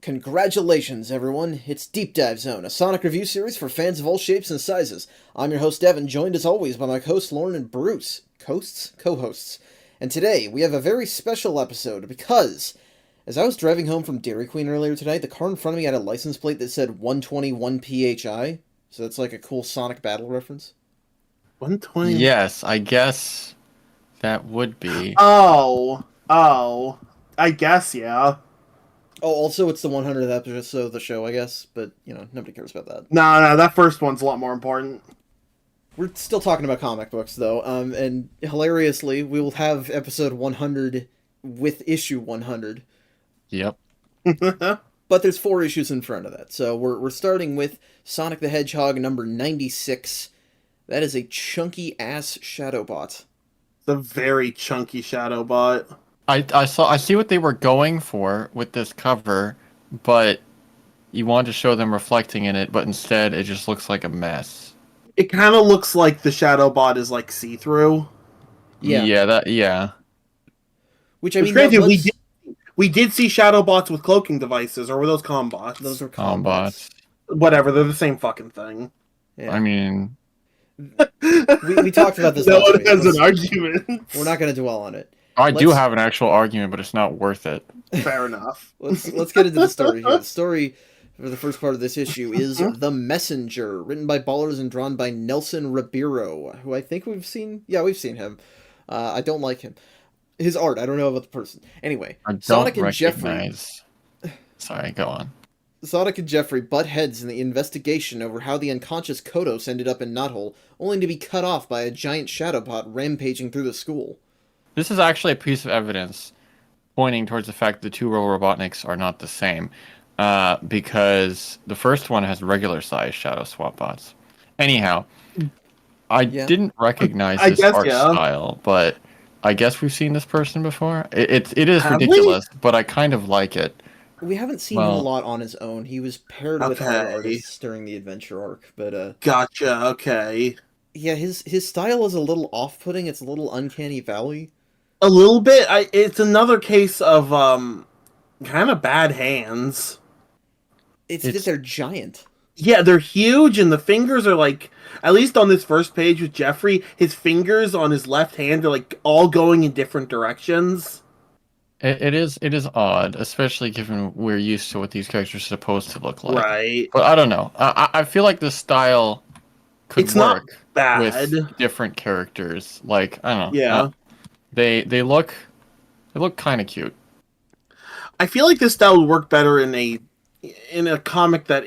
Congratulations, everyone! It's Deep Dive Zone, a Sonic review series for fans of all shapes and sizes. I'm your host, Devin, joined as always by my co-hosts Lauren and Bruce. Co-hosts. And today, we have a very special episode because, as I was driving home from Dairy Queen earlier tonight, the car in front of me had a license plate that said 121 PHI, so that's like a cool Sonic battle reference. 120? Yes, I guess that would be. Oh, I guess, yeah. Oh, also, it's the 100th episode of the show, I guess, but, nobody cares about that. No, that first one's a lot more important. We're still talking about comic books, though, and hilariously, we will have episode 100 with issue 100. Yep. But there's 4 issues in front of that, so we're starting with Sonic the Hedgehog number 96. That is a chunky-ass Shadowbot. It's a very chunky Shadowbot. I see what they were going for with this cover, but you wanted to show them reflecting in it, but instead it just looks like a mess. It kind of looks like the Shadowbot is like see-through. Yeah. Which I mean, granted, we did see Shadowbots with cloaking devices, or were those combots? Those were combots. Whatever, they're the same fucking thing. Yeah. I mean, we talked about this. No last one week. has an argument. We're not going to dwell on it. I do have an actual argument, but it's not worth it. Fair enough. Let's get into the story here. The story for the first part of this issue is The Messenger, written by Ballers and drawn by Nelson Ribeiro, who I think we've seen. Yeah, we've seen him. I don't like him. His art, I don't know about the person. Anyway, Sonic and Jeffrey. Sorry, go on. Sonic and Jeffrey butt heads in the investigation over how the unconscious Kodos ended up in Knothole, only to be cut off by a giant Shadowbot rampaging through the school. This is actually a piece of evidence pointing towards the fact that the two Robo Robotniks are not the same, because the first one has regular-sized Shadow Swap bots. Anyhow, I didn't recognize this art style, but I guess we've seen this person before. It is ridiculous, but I kind of like it. We haven't seen him a lot on his own. He was paired with other artists during the adventure arc, but Gotcha, okay. Yeah, his style is a little off-putting. It's a little uncanny valley. A little bit. It's another case of kind of bad hands. It's just they're giant. Yeah, they're huge, and the fingers are like, at least on this first page with Jeffrey, his fingers on his left hand are like all going in different directions. It is odd, especially given we're used to what these characters are supposed to look like. Right. But I don't know. I feel like this style could work not bad with different characters. Like, I don't know. Yeah. They look kind of cute. I feel like this style would work better in a comic that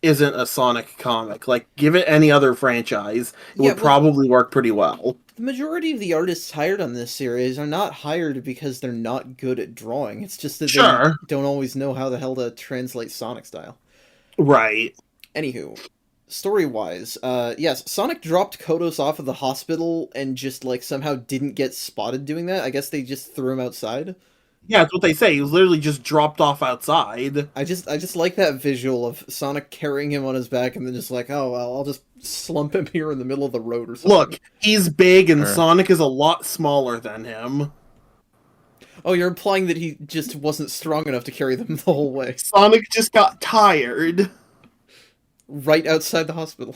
isn't a Sonic comic. Like, give it any other franchise, it would probably work pretty well. The majority of the artists hired on this series are not hired because they're not good at drawing. It's just that they don't always know how the hell to translate Sonic style. Right. Anywho, story-wise, yes, Sonic dropped Kodos off of the hospital and just, somehow didn't get spotted doing that. I guess they just threw him outside. Yeah, that's what they say. He was literally just dropped off outside. I just like that visual of Sonic carrying him on his back and then just like, oh, well, I'll just slump him here in the middle of the road or something. Look, he's big and Sonic is a lot smaller than him. Oh, you're implying that he just wasn't strong enough to carry them the whole way. Sonic just got tired. Right outside the hospital.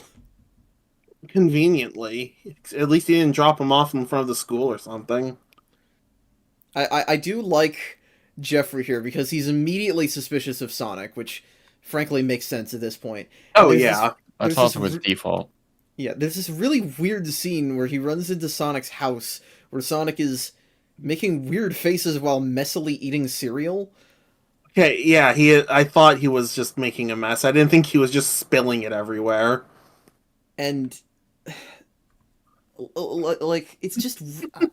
Conveniently. At least he didn't drop him off in front of the school or something. I do like Jeffrey here because he's immediately suspicious of Sonic, which frankly makes sense at this point. Oh, yeah. That's also his default. Yeah, there's this really weird scene where he runs into Sonic's house where Sonic is making weird faces while messily eating cereal. Okay, yeah, I thought he was just making a mess. I didn't think he was just spilling it everywhere. And it's just,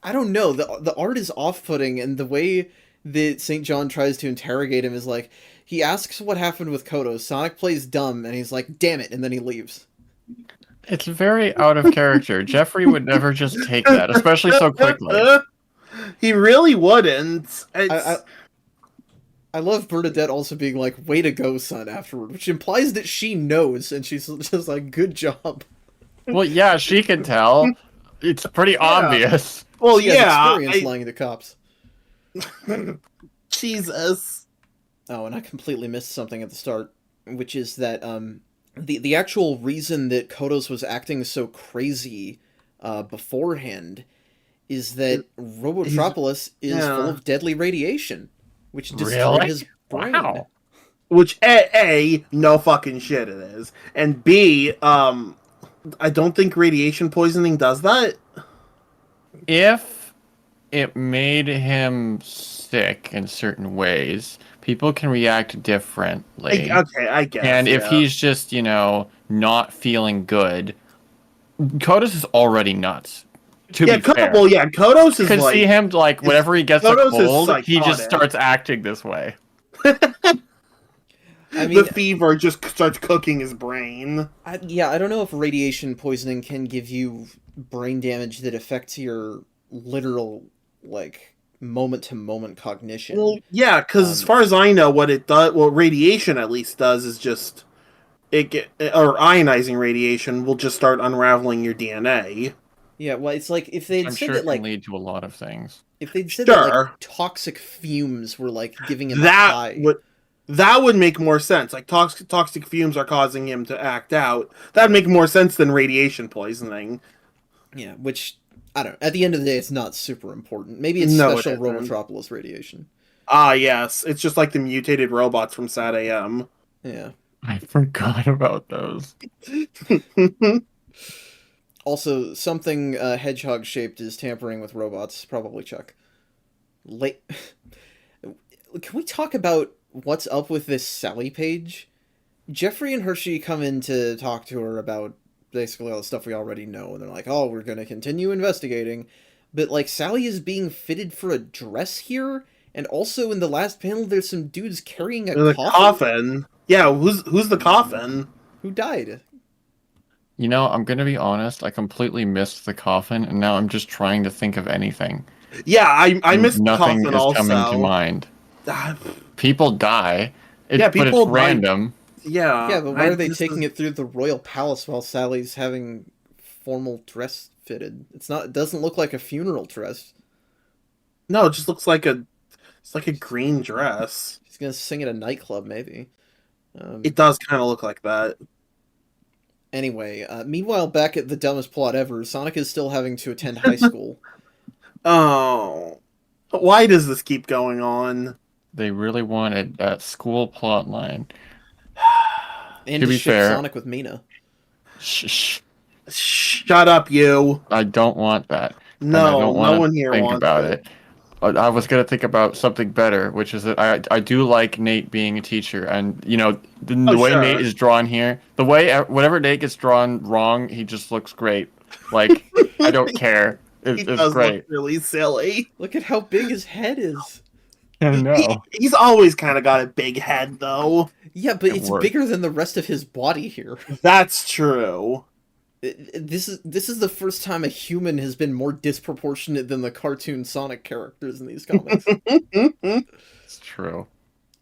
I don't know, the art is off-putting, and the way that St. John tries to interrogate him is like, he asks what happened with Kodos, Sonic plays dumb, and he's like, damn it, and then he leaves. It's very out of character. Jeffrey would never just take that, especially so quickly. He really wouldn't. I love Bernadette also being like, way to go, son, afterward, which implies that she knows, and she's just like, good job. Well, yeah, she can tell. It's pretty obvious. Well, she has experience lying to cops. Jesus. Oh, and I completely missed something at the start, which is that the actual reason that Kodos was acting so crazy beforehand is that He's Robotropolis is full yeah. of deadly radiation, which destroyed Really? his brain. Wow. Which a no fucking shit it is, and b I don't think radiation poisoning does that. If it made him sick in certain ways, people can react differently. Okay, I guess And if yeah. he's just, not feeling good, Kodos is already nuts. To Yeah, be fair, well, yeah, Kodos you is can see like him like is whenever he gets a Kodos is cold, he just psychotic. starts acting this way. I The mean, fever just starts cooking his brain. I don't know if radiation poisoning can give you brain damage that affects your literal, like, moment to moment cognition. Well, yeah, because as Um, far as I know, what it does, well, radiation at least does, is just or ionizing radiation will just start unraveling your DNA. yeah, well, it's like if Which they'd I'm said sure that, can like, lead to a lot of things. if they'd said that, like, Sure, toxic fumes were, like, giving him a that high. would that would make more sense. Like toxic fumes are causing him to act out. That'd make more sense than radiation poisoning. Yeah, which, I don't know. At the end of the day, it's not super important. Maybe it's No, it special isn't. Robotropolis radiation. Ah, yes, it's just like the mutated robots from Sad AM. Yeah. I forgot about those. Also, something hedgehog shaped is tampering with robots. Probably Chuck. Late. Can we talk about what's up with this Sally page? Jeffrey and Hershey come in to talk to her about basically all the stuff we already know, and they're like, "Oh, we're gonna continue investigating," but like Sally is being fitted for a dress here, and also in the last panel, there's some dudes carrying a The coffin. coffin. Yeah, who's the coffin? Who died? I'm gonna be honest, I completely missed the coffin, and now I'm just trying to think of anything. Yeah, I missed the Nothing coffin is coming to also. mind. Ah, People die, yeah, but it's people like random. yeah. Yeah, but why are they taking it through the royal palace while Sally's having formal dress fitted? It's not. It doesn't look like a funeral dress. No, it just looks like it's like a green dress. She's gonna sing at a nightclub, maybe. It does kind of look like that. Anyway, meanwhile, back at the dumbest plot ever, Sonic is still having to attend high school. Oh, why does this keep going on? They really wanted that school plot line. And To to be ship fair, Sonic with Mina. shh, Shut up, you. I don't want that. And I No, don't no want one to here think wants about it. it. I was gonna think about something better, which is that I do like Nate being a teacher, and the way Nate Sure. is drawn here, the way whenever Nate gets drawn wrong, he just looks great. Like I don't care. He It's does great. look really silly. Look at how big his head is. I know. He's always kind of got a big head, though. Yeah, but It it's works. bigger than the rest of his body here. That's true. This is the first time a human has been more disproportionate than the cartoon Sonic characters in these comics. It's true.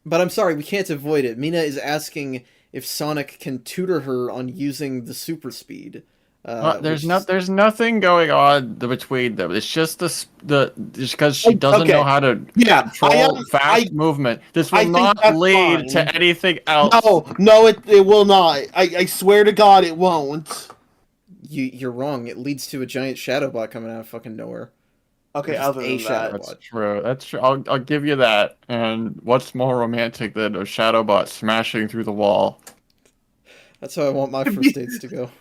But I'm sorry, we can't avoid it. Mina is asking if Sonic can tutor her on using the super speed. There's which- there's nothing going on between them. It's just just because she doesn't Okay. know how to Yeah, control fast movement. This I will think not that's lead fine. to anything else. No, it will not. I swear to God, it won't. You're wrong. It leads to a giant shadow bot coming out of fucking nowhere. Okay, Just other a than shadow that, bot. That's true. That's true. I'll give you that. And what's more romantic than a Shadowbot smashing through the wall? That's how I want my first dates to go.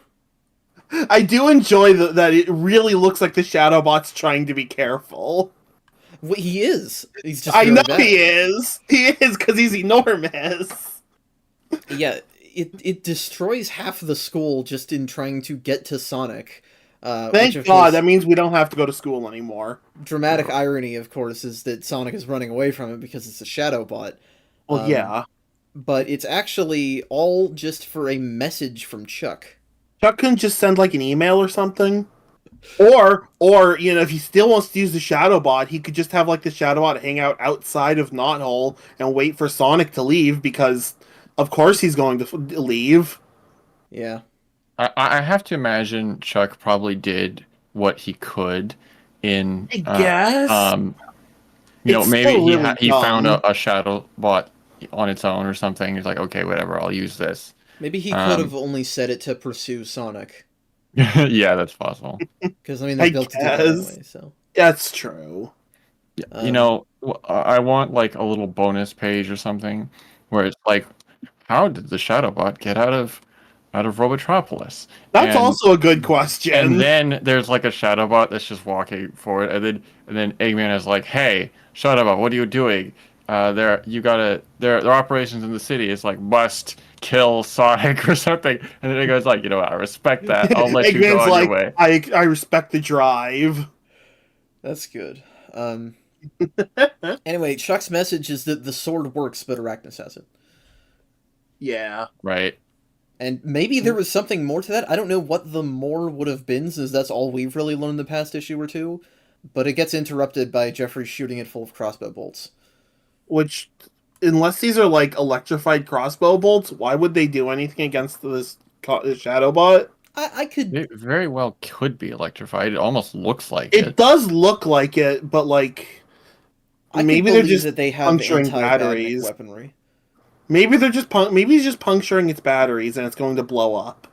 I do enjoy that it really looks like the Shadowbot's trying to be careful. Well, he is. He's just. I really know bad. he is. He is because he's enormous. Yeah, it destroys half of the school just in trying to get to Sonic. Thank of God, course, that means we don't have to go to school anymore. dramatic irony, of course, is that Sonic is running away from it because it's a shadow bot. Well, yeah. But it's actually all just for a message from Chuck. Chuck couldn't just send like an email or something. Or if he still wants to use the Shadowbot, he could just have like the Shadowbot hang out outside of Knothole and wait for Sonic to leave because, of course, he's going to leave. Yeah. I have to imagine Chuck probably did what he could in I guess. maybe It's still really he found dumb. a shadow bot on its own or something. He's like, okay, whatever, I'll use this. Maybe he could have only said it to pursue Sonic. Yeah, that's possible. Because, I mean, they're I built to do that guess. anyway, so. That's true. You know, I want like a little bonus page or something where it's like, how did the Shadowbot get out of Robotropolis? That's And- also a good question. And then there's like a Shadowbot that's just walking forward, and then Eggman is like, "Hey, Shadowbot, what are you doing? Their operations in the city is like must kill Sonic or something." And then it goes like, I respect that. I'll let you go Eggman's on like, your way. I respect the drive. That's good. Anyway, Chuck's message is that the sword works, but Arachnus has it. Yeah. Right. And maybe there was something more to that. I don't know what the more would have been, since that's all we've really learned the past issue or two. But it gets interrupted by Jeffrey shooting it full of crossbow bolts. Which, unless these are like electrified crossbow bolts, why would they do anything against this Shadowbot? I could... It very well could be electrified. It almost looks like It it. does look like it, but like... I maybe could they're believe just that they have puncturing anti-battery batteries. weaponry. Maybe they're just maybe he's just puncturing its batteries and it's going to blow up.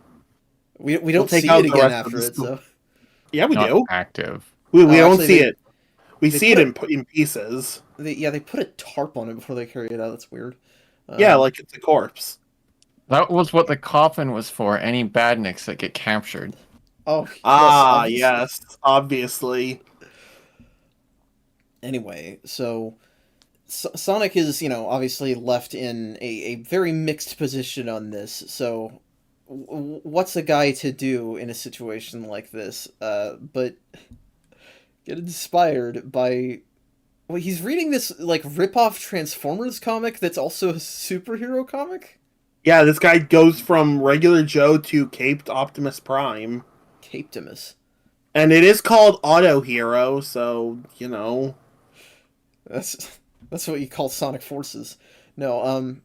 We We'll don't take see out it the again rest of after the it, stuff. so... Yeah, we Not do. active. We Oh, don't actually, see they- it. We they see it put in pieces. They put a tarp on it before they carry it out. That's weird. Yeah, like it's a corpse. That was what the coffin was for. Any badniks that get captured. Oh, yes, Ah, obviously. yes, obviously. Anyway, so... Sonic is, obviously left in a very mixed position on this, so what's a guy to do in a situation like this? But get inspired by... Well, he's reading this, rip-off Transformers comic that's also a superhero comic? Yeah, this guy goes from regular Joe to Caped Optimus Prime. Captimus. And it is called Auto Hero, so, That's what you call Sonic Forces. No,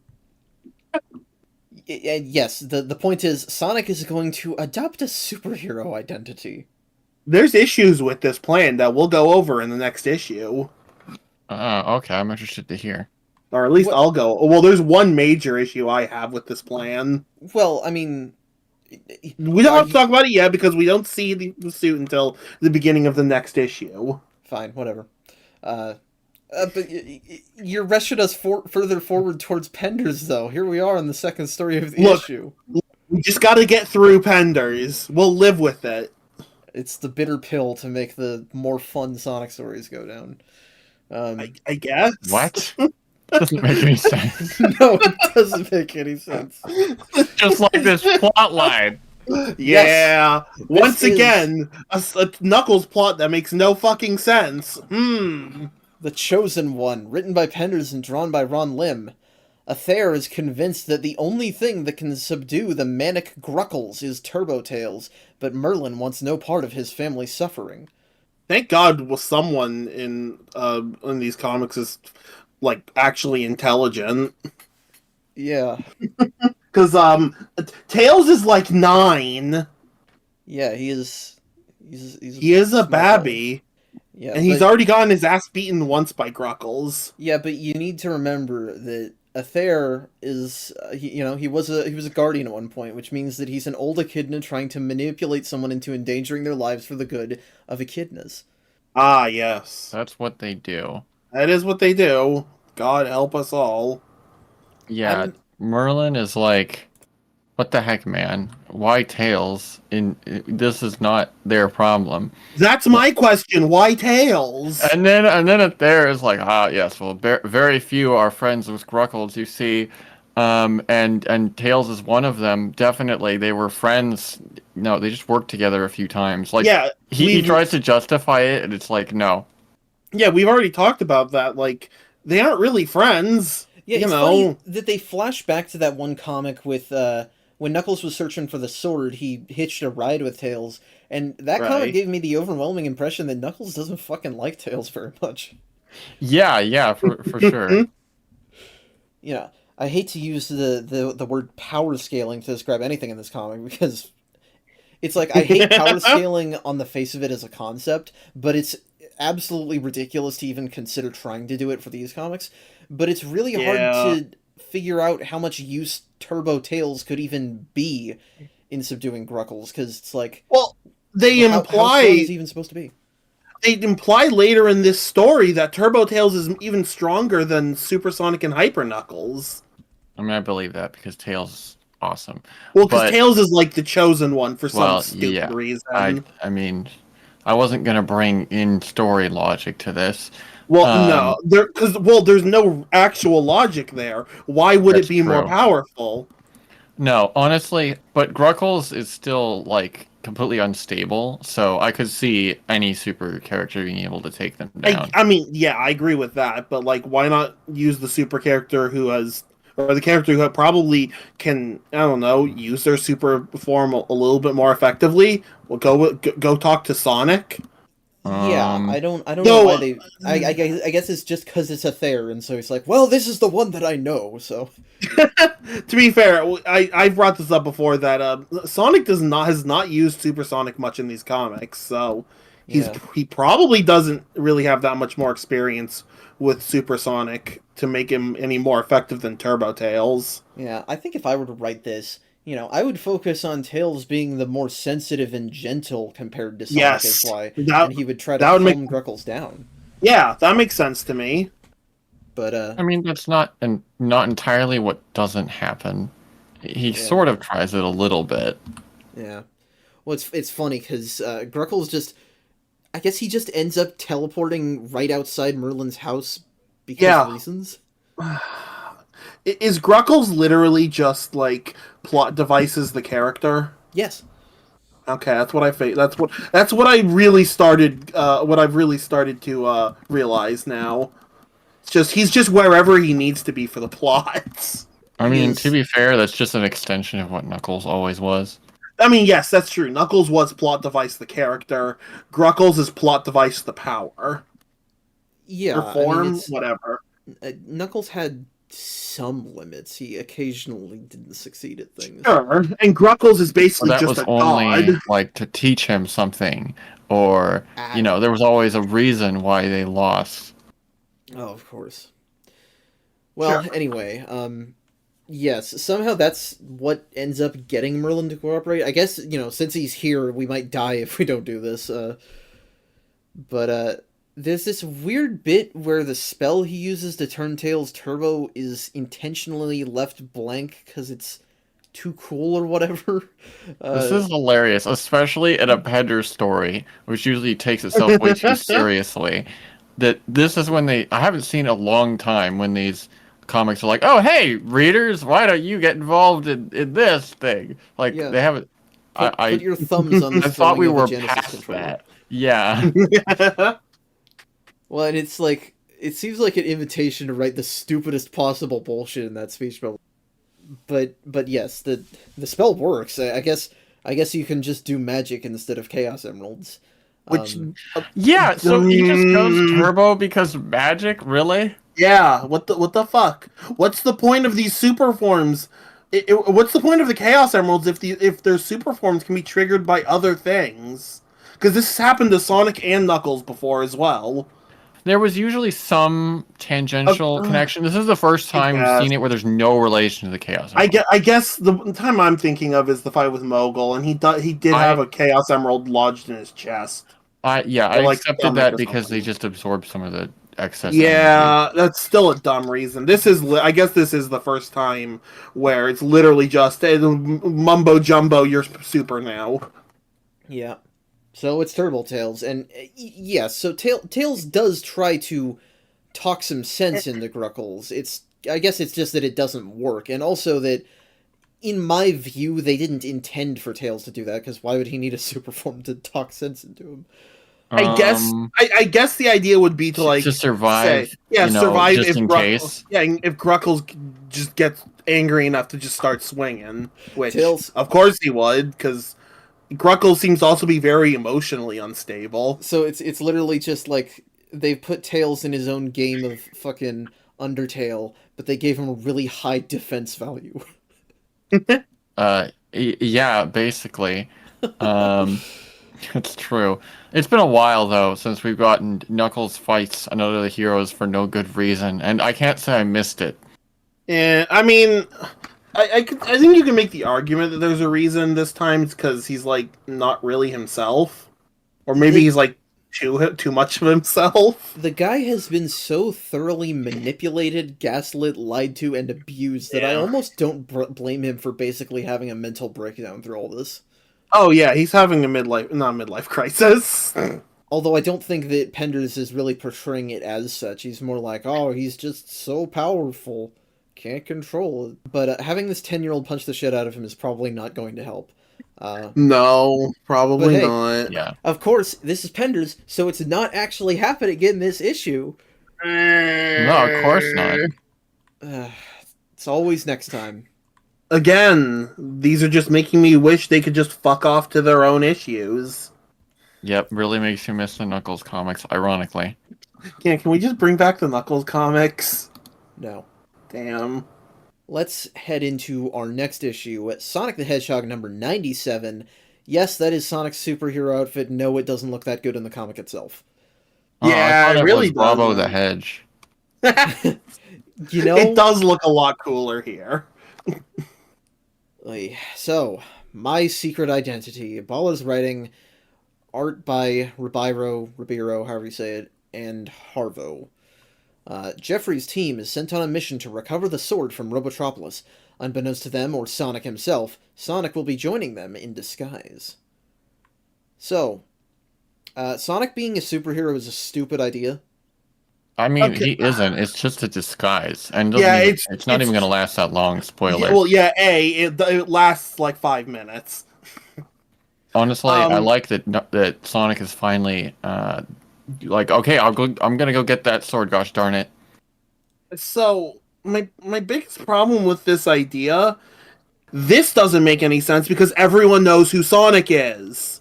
yes, the point is, Sonic is going to adopt a superhero identity. There's issues with this plan that we'll go over in the next issue. Okay, I'm interested to hear. Or at least What- I'll go. Well, there's one major issue I have with this plan. Well, I mean... We don't have to talk about it yet because we don't see the suit until the beginning of the next issue. Fine, whatever. But you're rushing us further forward towards Penders, though. Here we are in the second story of the issue. We just gotta get through Penders. We'll live with it. It's the bitter pill to make the more fun Sonic stories go down. I guess. What? Doesn't make any sense. No, it doesn't make any sense. Just like this plot line. Yeah. Once is- again, a Knuckles plot that makes no fucking sense. The Chosen One, written by Penders and drawn by Ron Lim. Athair is convinced that the only thing that can subdue the manic Gruckles is Turbo Tails, but Merlin wants no part of his family's suffering. Thank God someone in these comics is actually intelligent. Yeah. Because Tails is 9. Yeah, he is He is a small babby. Yeah, And he's already gotten his ass beaten once by Gruckles. Yeah, but you need to remember that Athair is, he was a guardian at one point, which means that he's an old echidna trying to manipulate someone into endangering their lives for the good of echidnas. Ah, yes. That's what they do. That is what they do. God help us all. Yeah, I'm- Merlin is like, what the heck, man? Why Tails? This is not their problem. That's my question. Why Tails? And then Athair is like, yes, well, very few are friends with Gruckles, you see, and Tails is one of them. Definitely, they were friends. No, they just worked together a few times. Yeah, he tries to justify it, and it's like, no. Yeah, we've already talked about that. They aren't really friends. Yeah, it's funny that they flash back to that one comic with, when Knuckles was searching for the sword, he hitched a ride with Tails, and that comic gave me the overwhelming impression that Knuckles doesn't fucking like Tails very much. Yeah, for sure. I hate to use the word power scaling to describe anything in this comic, because it's like, I hate power scaling on the face of it as a concept, but it's absolutely ridiculous to even consider trying to do it for these comics. But it's really hard figure out how much use Turbo Tails could even be in subduing Gruckles, because it's like, Well, they how strong is he even supposed to be? They imply later in this story that Turbo Tails is even stronger than Supersonic and Hyper Knuckles. I mean, I believe that because Tails is awesome. Well, because Tails is like the chosen one for some stupid reason. I mean, I wasn't gonna bring in story logic to this. Well, no, there's no actual logic there. Why would it be more powerful? No, honestly, but Gruckles is still like completely unstable, so I could see any super character being able to take them down. I mean, yeah, I agree with that, but like, why not use the super character who has, or the character who probably can, I don't know, use their super form a little bit more effectively? Well, go talk to Sonic. Yeah, I don't know why they. I guess it's just because it's a Thayer, and so he's like, well, this is the one that I know. So, to be fair, I brought this up before that Sonic has not used Supersonic much in these comics, so he probably doesn't really have that much more experience with Supersonic to make him any more effective than Turbo Tails. Yeah, I think if I were to write this, I would focus on Tails being the more sensitive and gentle compared to Sonic as why, and he would try to calm Gruckles down. Yeah, that makes sense to me. But I mean, that's not entirely what doesn't happen. He sort of tries it a little bit. Yeah. Well, it's funny because Gruckles just, I guess he just ends up teleporting right outside Merlin's house because of reasons. Is Gruckles literally just like plot devices the character? Yes. Okay, that's what I really started. What I've really started to realize now. It's just he's just wherever he needs to be for the plots. I mean, to be fair, that's just an extension of what Knuckles always was. I mean, yes, that's true. Knuckles was plot device the character. Gruckles is plot device the power. Yeah, or form, whatever. Knuckles had some limits. He occasionally didn't succeed at things. Sure, and Gruckles is basically just a only god. Like to teach him something, or there was always a reason why they lost. Oh, of course. Well, anyway, yes, somehow that's what ends up getting Merlin to cooperate. I guess, since he's here, we might die if we don't do this. But there's this weird bit where the spell he uses to turn Tails turbo is intentionally left blank because it's too cool or whatever. This is hilarious, especially in a Pender story, which usually takes itself way too seriously. That this is when I haven't seen a long time when these comics are like, oh, hey, readers, why don't you get involved in this thing? Like, they haven't... Put your thumbs on the I thought we were past that. Yeah. Well, and it's like, it seems like an invitation to write the stupidest possible bullshit in that speech bubble. But yes, the spell works. I guess you can just do magic instead of Chaos Emeralds. Which so he just goes turbo because magic, really? Yeah, what the fuck? What's the point of these super forms? What's the point of the Chaos Emeralds if their super forms can be triggered by other things? Because this has happened to Sonic and Knuckles before as well. There was usually some tangential connection. This is the first time we've seen it where there's no relation to the Chaos Emerald. I guess the time I'm thinking of is the fight with Mogul, and he did have a Chaos Emerald lodged in his chest. I accepted that because they just absorbed some of the excess. Yeah, that's still a dumb reason. I guess this is the first time where it's literally just mumbo jumbo. You're super now. Yeah. So it's Turbo Tails, and yes, so Tails does try to talk some sense into Gruckles. I guess it's just that it doesn't work, and also that, in my view, they didn't intend for Tails to do that, because why would he need a super form to talk sense into him? I guess the idea would be to survive. Survive just in case. Yeah, if Gruckles just gets angry enough to just start swinging, which Tails, of course he would, because Gruckles seems to also be very emotionally unstable. So it's literally just like they put Tails in his own game of fucking Undertale, but they gave him a really high defense value. Yeah, basically. It's true. It's been a while, though, since we've gotten Knuckles fights another of the heroes for no good reason, and I can't say I missed it. And I mean, I think you can make the argument that there's a reason this time. It's because he's like not really himself, or maybe he's like too much of himself. The guy has been so thoroughly manipulated, gaslit, lied to, and abused that I almost don't blame him for basically having a mental breakdown through all this. Oh yeah, he's having a not midlife crisis. Although I don't think that Penders is really portraying it as such. He's more like, oh, he's just so powerful. Can't control it. But having this 10-year-old punch the shit out of him is probably not going to help. No, probably hey, not. Yeah. Of course, this is Penders, so it's not actually happening in this issue. No, of course not. It's always next time. Again, these are just making me wish they could just fuck off to their own issues. Yep, really makes you miss the Knuckles comics, ironically. Yeah, can we just bring back the Knuckles comics? No. Damn. Let's head into our next issue, Sonic the Hedgehog number 97. Yes, that is Sonic's superhero outfit. No, it doesn't look that good in the comic itself. Yeah, I thought it really was Bobo does. the Hedge. You know, it does look a lot cooler here. So, My Secret Identity. Bala's writing, art by Ribeiro, however you say it, and Harvo. Jeffrey's team is sent on a mission to recover the sword from Robotropolis. Unbeknownst to them or Sonic himself, Sonic will be joining them in disguise. So, Sonic being a superhero is a stupid idea. I mean, Okay. he isn't. It's just a disguise, and it's not even going to last that long. Spoiler. It lasts like 5 minutes. Honestly, I like that Sonic is finally like, okay, I'm gonna go get that sword. Gosh darn it! So my biggest problem with this idea, this doesn't make any sense because everyone knows who Sonic is.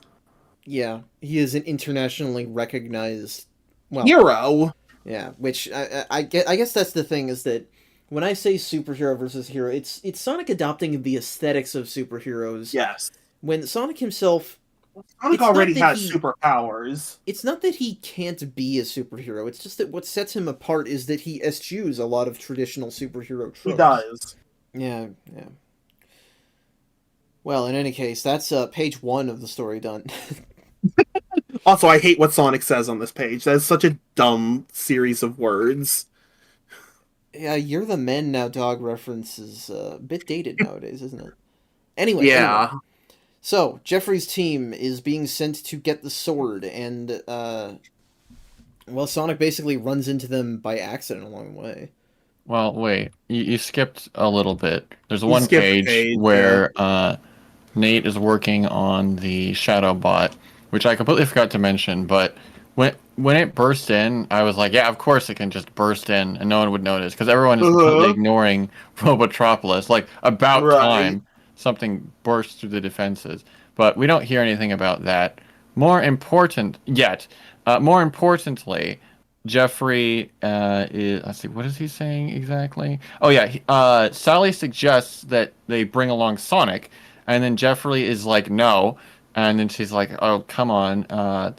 Yeah, he is an internationally recognized hero. Yeah, which I guess that's the thing, is that when I say superhero versus hero, it's Sonic adopting the aesthetics of superheroes. Yes. When Sonic himself, Sonic already has superpowers. It's not that he can't be a superhero. It's just that what sets him apart is that he eschews a lot of traditional superhero tropes. He does. Yeah. Well, in any case, that's page 1 of the story done. Also, I hate what Sonic says on this page. That is such a dumb series of words. Yeah, "You're the man now, dog" reference is a bit dated nowadays, isn't it? Anyway. So, Jeffrey's team is being sent to get the sword, and, Sonic basically runs into them by accident along the way. Well, wait, you skipped a little bit. There's one page where Nate is working on the Shadow Bot, which I completely forgot to mention, but when it burst in, I was like, yeah, of course it can just burst in and no one would notice, because everyone is completely ignoring Robotropolis. Like, about time something burst through the defenses. But we don't hear anything about that. More importantly, Jeffrey is... Let's see, what is he saying exactly? Oh, yeah. Sally suggests that they bring along Sonic, and then Jeffrey is like, no. And then she's like, oh, come on.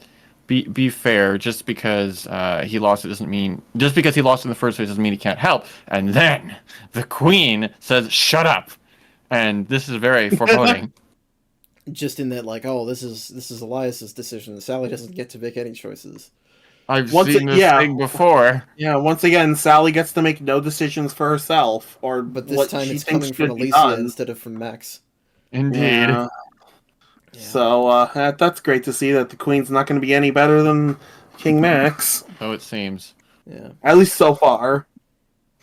Be fair. Just because he lost it doesn't mean... Just because he lost in the first place doesn't mean he can't help. And then the Queen says, shut up. And this is very foreboding. Just in that, like, oh, this is Elias's decision. Sally doesn't get to make any choices. I've seen this thing before. Yeah, once again, Sally gets to make no decisions for herself. But this time it's coming from Alicia instead of from Max. Indeed. Yeah. So, that's great to see that the Queen's not going to be any better than King Max. So it seems. Yeah. At least so far.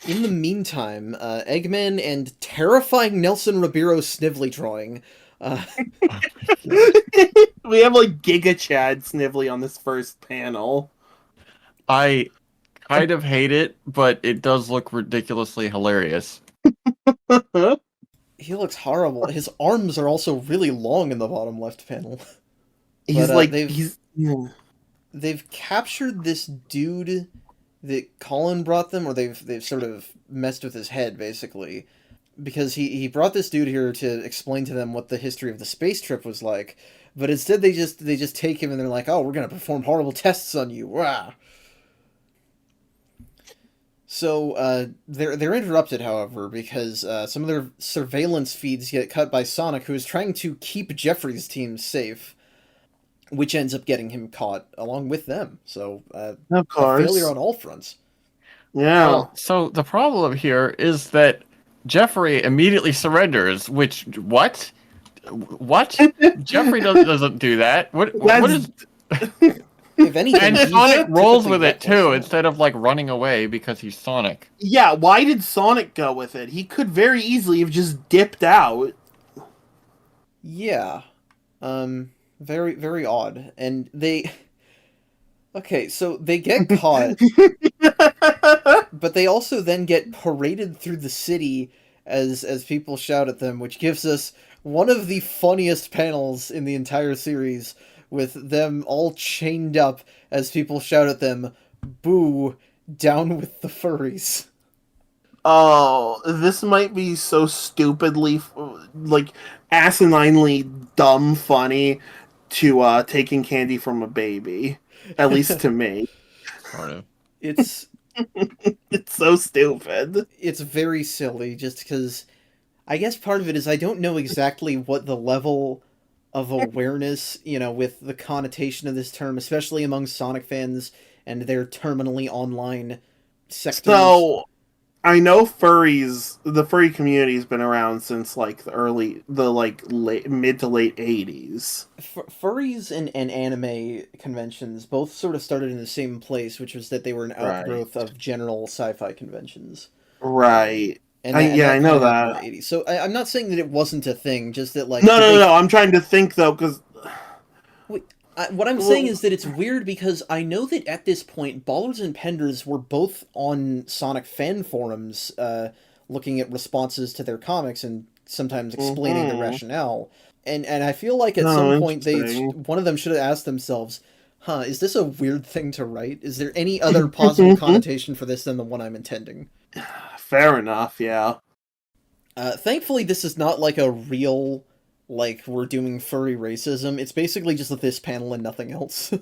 In the meantime, Eggman and terrifying Nelson Ribeiro Snively drawing. We have, like, Giga Chad Snively on this first panel. I kind of hate it, but it does look ridiculously hilarious. He looks horrible. His arms are also really long in the bottom left panel. They've captured this dude that Colin brought them, or they've sort of messed with his head, basically. Because he brought this dude here to explain to them what the history of the space trip was like, but instead they just take him and they're like, oh, we're gonna perform horrible tests on you. Rah. So they're interrupted, however, because some of their surveillance feeds get cut by Sonic, who is trying to keep Jeffrey's team safe, which ends up getting him caught along with them. So Of a failure course. on all fronts. Yeah. Well, so the problem here is that Jeffrey immediately surrenders. Which what? What? Jeffrey doesn't do that. What That's is? If anything, And he's Sonic rolls typically with it reckless, too, yeah. instead of like running away because he's Sonic. yeah, why did Sonic go with it? He could very easily have just dipped out. Yeah. Very, very odd. And they. Okay, so they get caught, but they also then get paraded through the city as people shout at them, which gives us one of the funniest panels in the entire series, with them all chained up as people shout at them, "Boo, down with the furries." Oh, this might be so stupidly, like, asininely dumb funny to taking candy from a baby. At least to me. Sort of. It's It's so stupid. it's very silly, just because I guess part of it is I don't know exactly what the level of awareness, with the connotation of this term, especially among Sonic fans and their terminally online sectors. So, I know the furry community has been around since like mid to late 80s. Furries and anime conventions both sort of started in the same place, which was that they were an outgrowth of general sci-fi conventions. Right. And I that know kinda happened in that. the 80s. So I'm not saying that it wasn't a thing, just that, like... No. I'm trying to think, though, because... What I'm saying is that it's weird because I know that at this point, Ballers and Penders were both on Sonic fan forums, looking at responses to their comics and sometimes explaining the rationale. And I feel like at some point one of them should have asked themselves, is this a weird thing to write? Is there any other possible connotation for this than the one I'm intending? Fair enough, yeah. Thankfully, this is not like a real... like, we're doing furry racism. It's basically just this panel and nothing else.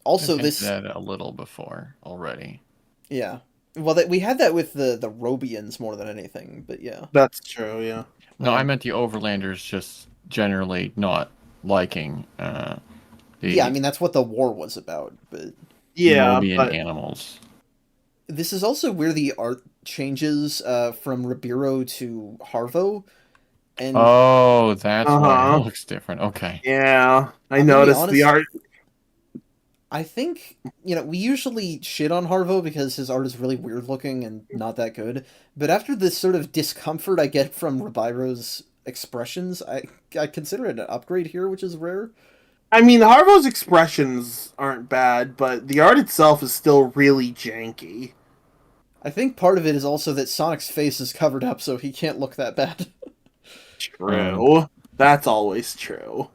Also, I this... said a little before already. Yeah. Well, we had that with the Robians more than anything, but yeah. That's true, yeah. No, I meant the Overlanders just generally not liking Yeah, I mean, that's what the war was about, but... Yeah, Mobian animals. This is also where the art changes from Ribiro to Harvo. And Oh, that's why it looks different. Okay. Yeah, I I'm gonna be noticed honest, the art. I think, we usually shit on Harvo because his art is really weird looking and not that good. But after this sort of discomfort I get from Ribiro's expressions, I consider it an upgrade here, which is rare. I mean, Harvo's expressions aren't bad, but the art itself is still really janky. I think part of it is also that Sonic's face is covered up, so he can't look that bad. True. That's always true.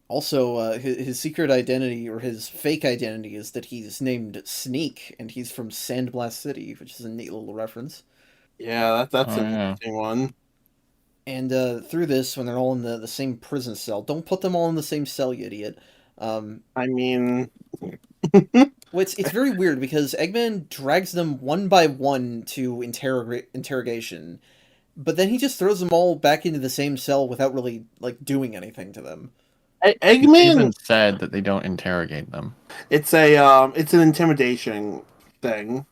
Also, his secret identity, or his fake identity, is that he's named Sneak, and he's from Sandblast City, which is a neat little reference. Yeah, that's an interesting one. And through this, when they're all in the same prison cell, don't put them all in the same cell, you idiot. I mean... Well, it's very weird, because Eggman drags them one by one to interrogation, but then he just throws them all back into the same cell without really, doing anything to them. Eggman even said that they don't interrogate them. It's an intimidation thing.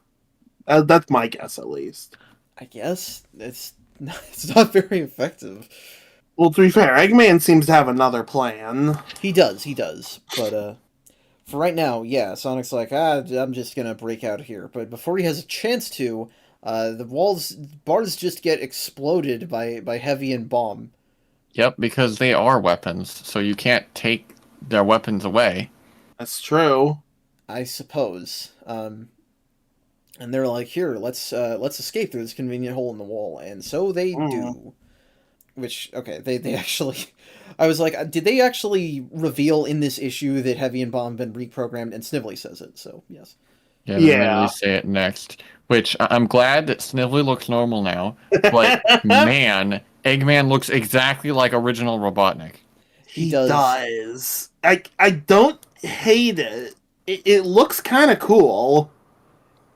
That's my guess, at least. I guess it's not very effective. Well, to be fair, Eggman seems to have another plan. He does, but for right now, yeah, Sonic's like, I'm just gonna break out here. But before he has a chance to, the bars just get exploded by Heavy and Bomb. Yep, because they are weapons, so you can't take their weapons away. That's true. I suppose. And they're like, here, let's escape through this convenient hole in the wall, and so they do. Which, okay, they actually... I was like, did they actually reveal in this issue that Heavy and Bomb have been reprogrammed? And Snively says it, so yes. Yeah, they literally say it next. Which, I'm glad that Snively looks normal now, but man, Eggman looks exactly like original Robotnik. He does. I don't hate it, it looks kind of cool.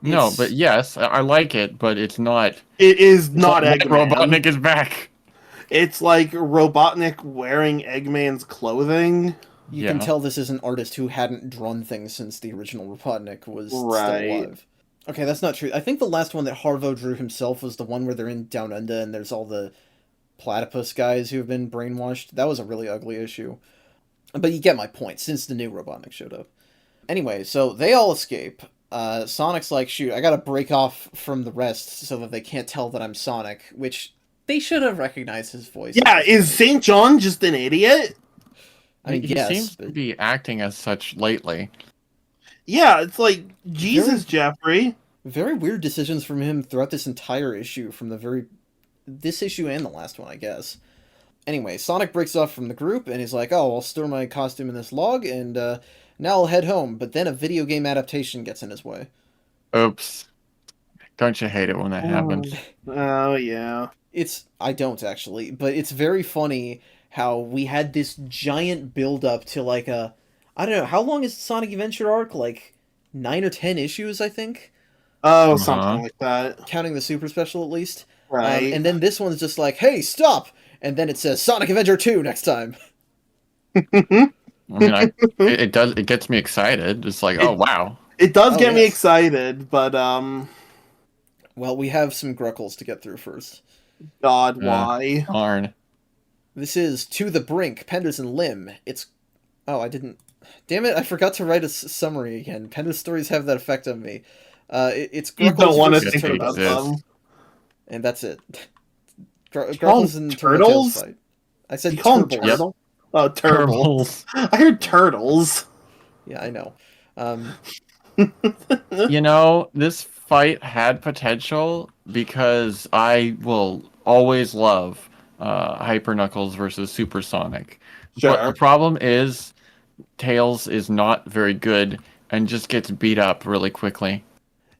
No, It's but yes, I like it, but it's not. It is It's not like Eggman. Robotnik is back. It's like Robotnik wearing Eggman's clothing. you can Yeah. tell this is an artist who hadn't drawn things since the original Robotnik was still Right. alive. Okay, that's not true. I think the last one that Harvo drew himself was the one where they're in Down Under and there's all the platypus guys who have been brainwashed. That was a really ugly issue. But you get my point, since the new Robotnik showed up. Anyway, so they all escape. Sonic's like, shoot, I gotta break off from the rest so that they can't tell that I'm Sonic, which they should have recognized his voice. Yeah, is St. John just an idiot? I mean, He yes, seems to but be acting as such lately. Yeah, it's like, Jesus, Jeffrey. very weird decisions from him throughout this entire issue, from this issue and the last one, I guess. Anyway, Sonic breaks off from the group, and he's like, oh, I'll store my costume in this log, and now I'll head home. But then a video game adaptation gets in his way. Oops. Don't you hate it when that happens? Oh, yeah. I don't, actually, but it's very funny how we had this giant build-up to, like, I don't know, how long is the Sonic Adventure arc? Like, 9 or 10 issues, I think? Oh, something like that. Counting the Super Special, at least. Right. And then this one's just like, hey, stop! And then it says Sonic Adventure 2 next time. I mean, it gets me excited. It's like, oh wow. It does Oh, get me yes. excited, but, Well, we have some Gruckles to get through first. God, why? Darn. This is To the Brink, Penders and Limb. It's... Oh, I didn't... Damn it, I forgot to write a summary again. Penders stories have that effect on me. It's Gruckles You don't want to versus think about Turtles. them. And that's it. You call Gruckles them and turtles? Turtles fight. I said You call them Turtles. turtle? Oh, turtles. I heard turtles. Yeah, I know. You know, this fight had potential because I will always love Hyper Knuckles versus Super Sonic. But Sure. the problem is Tails is not very good and just gets beat up really quickly.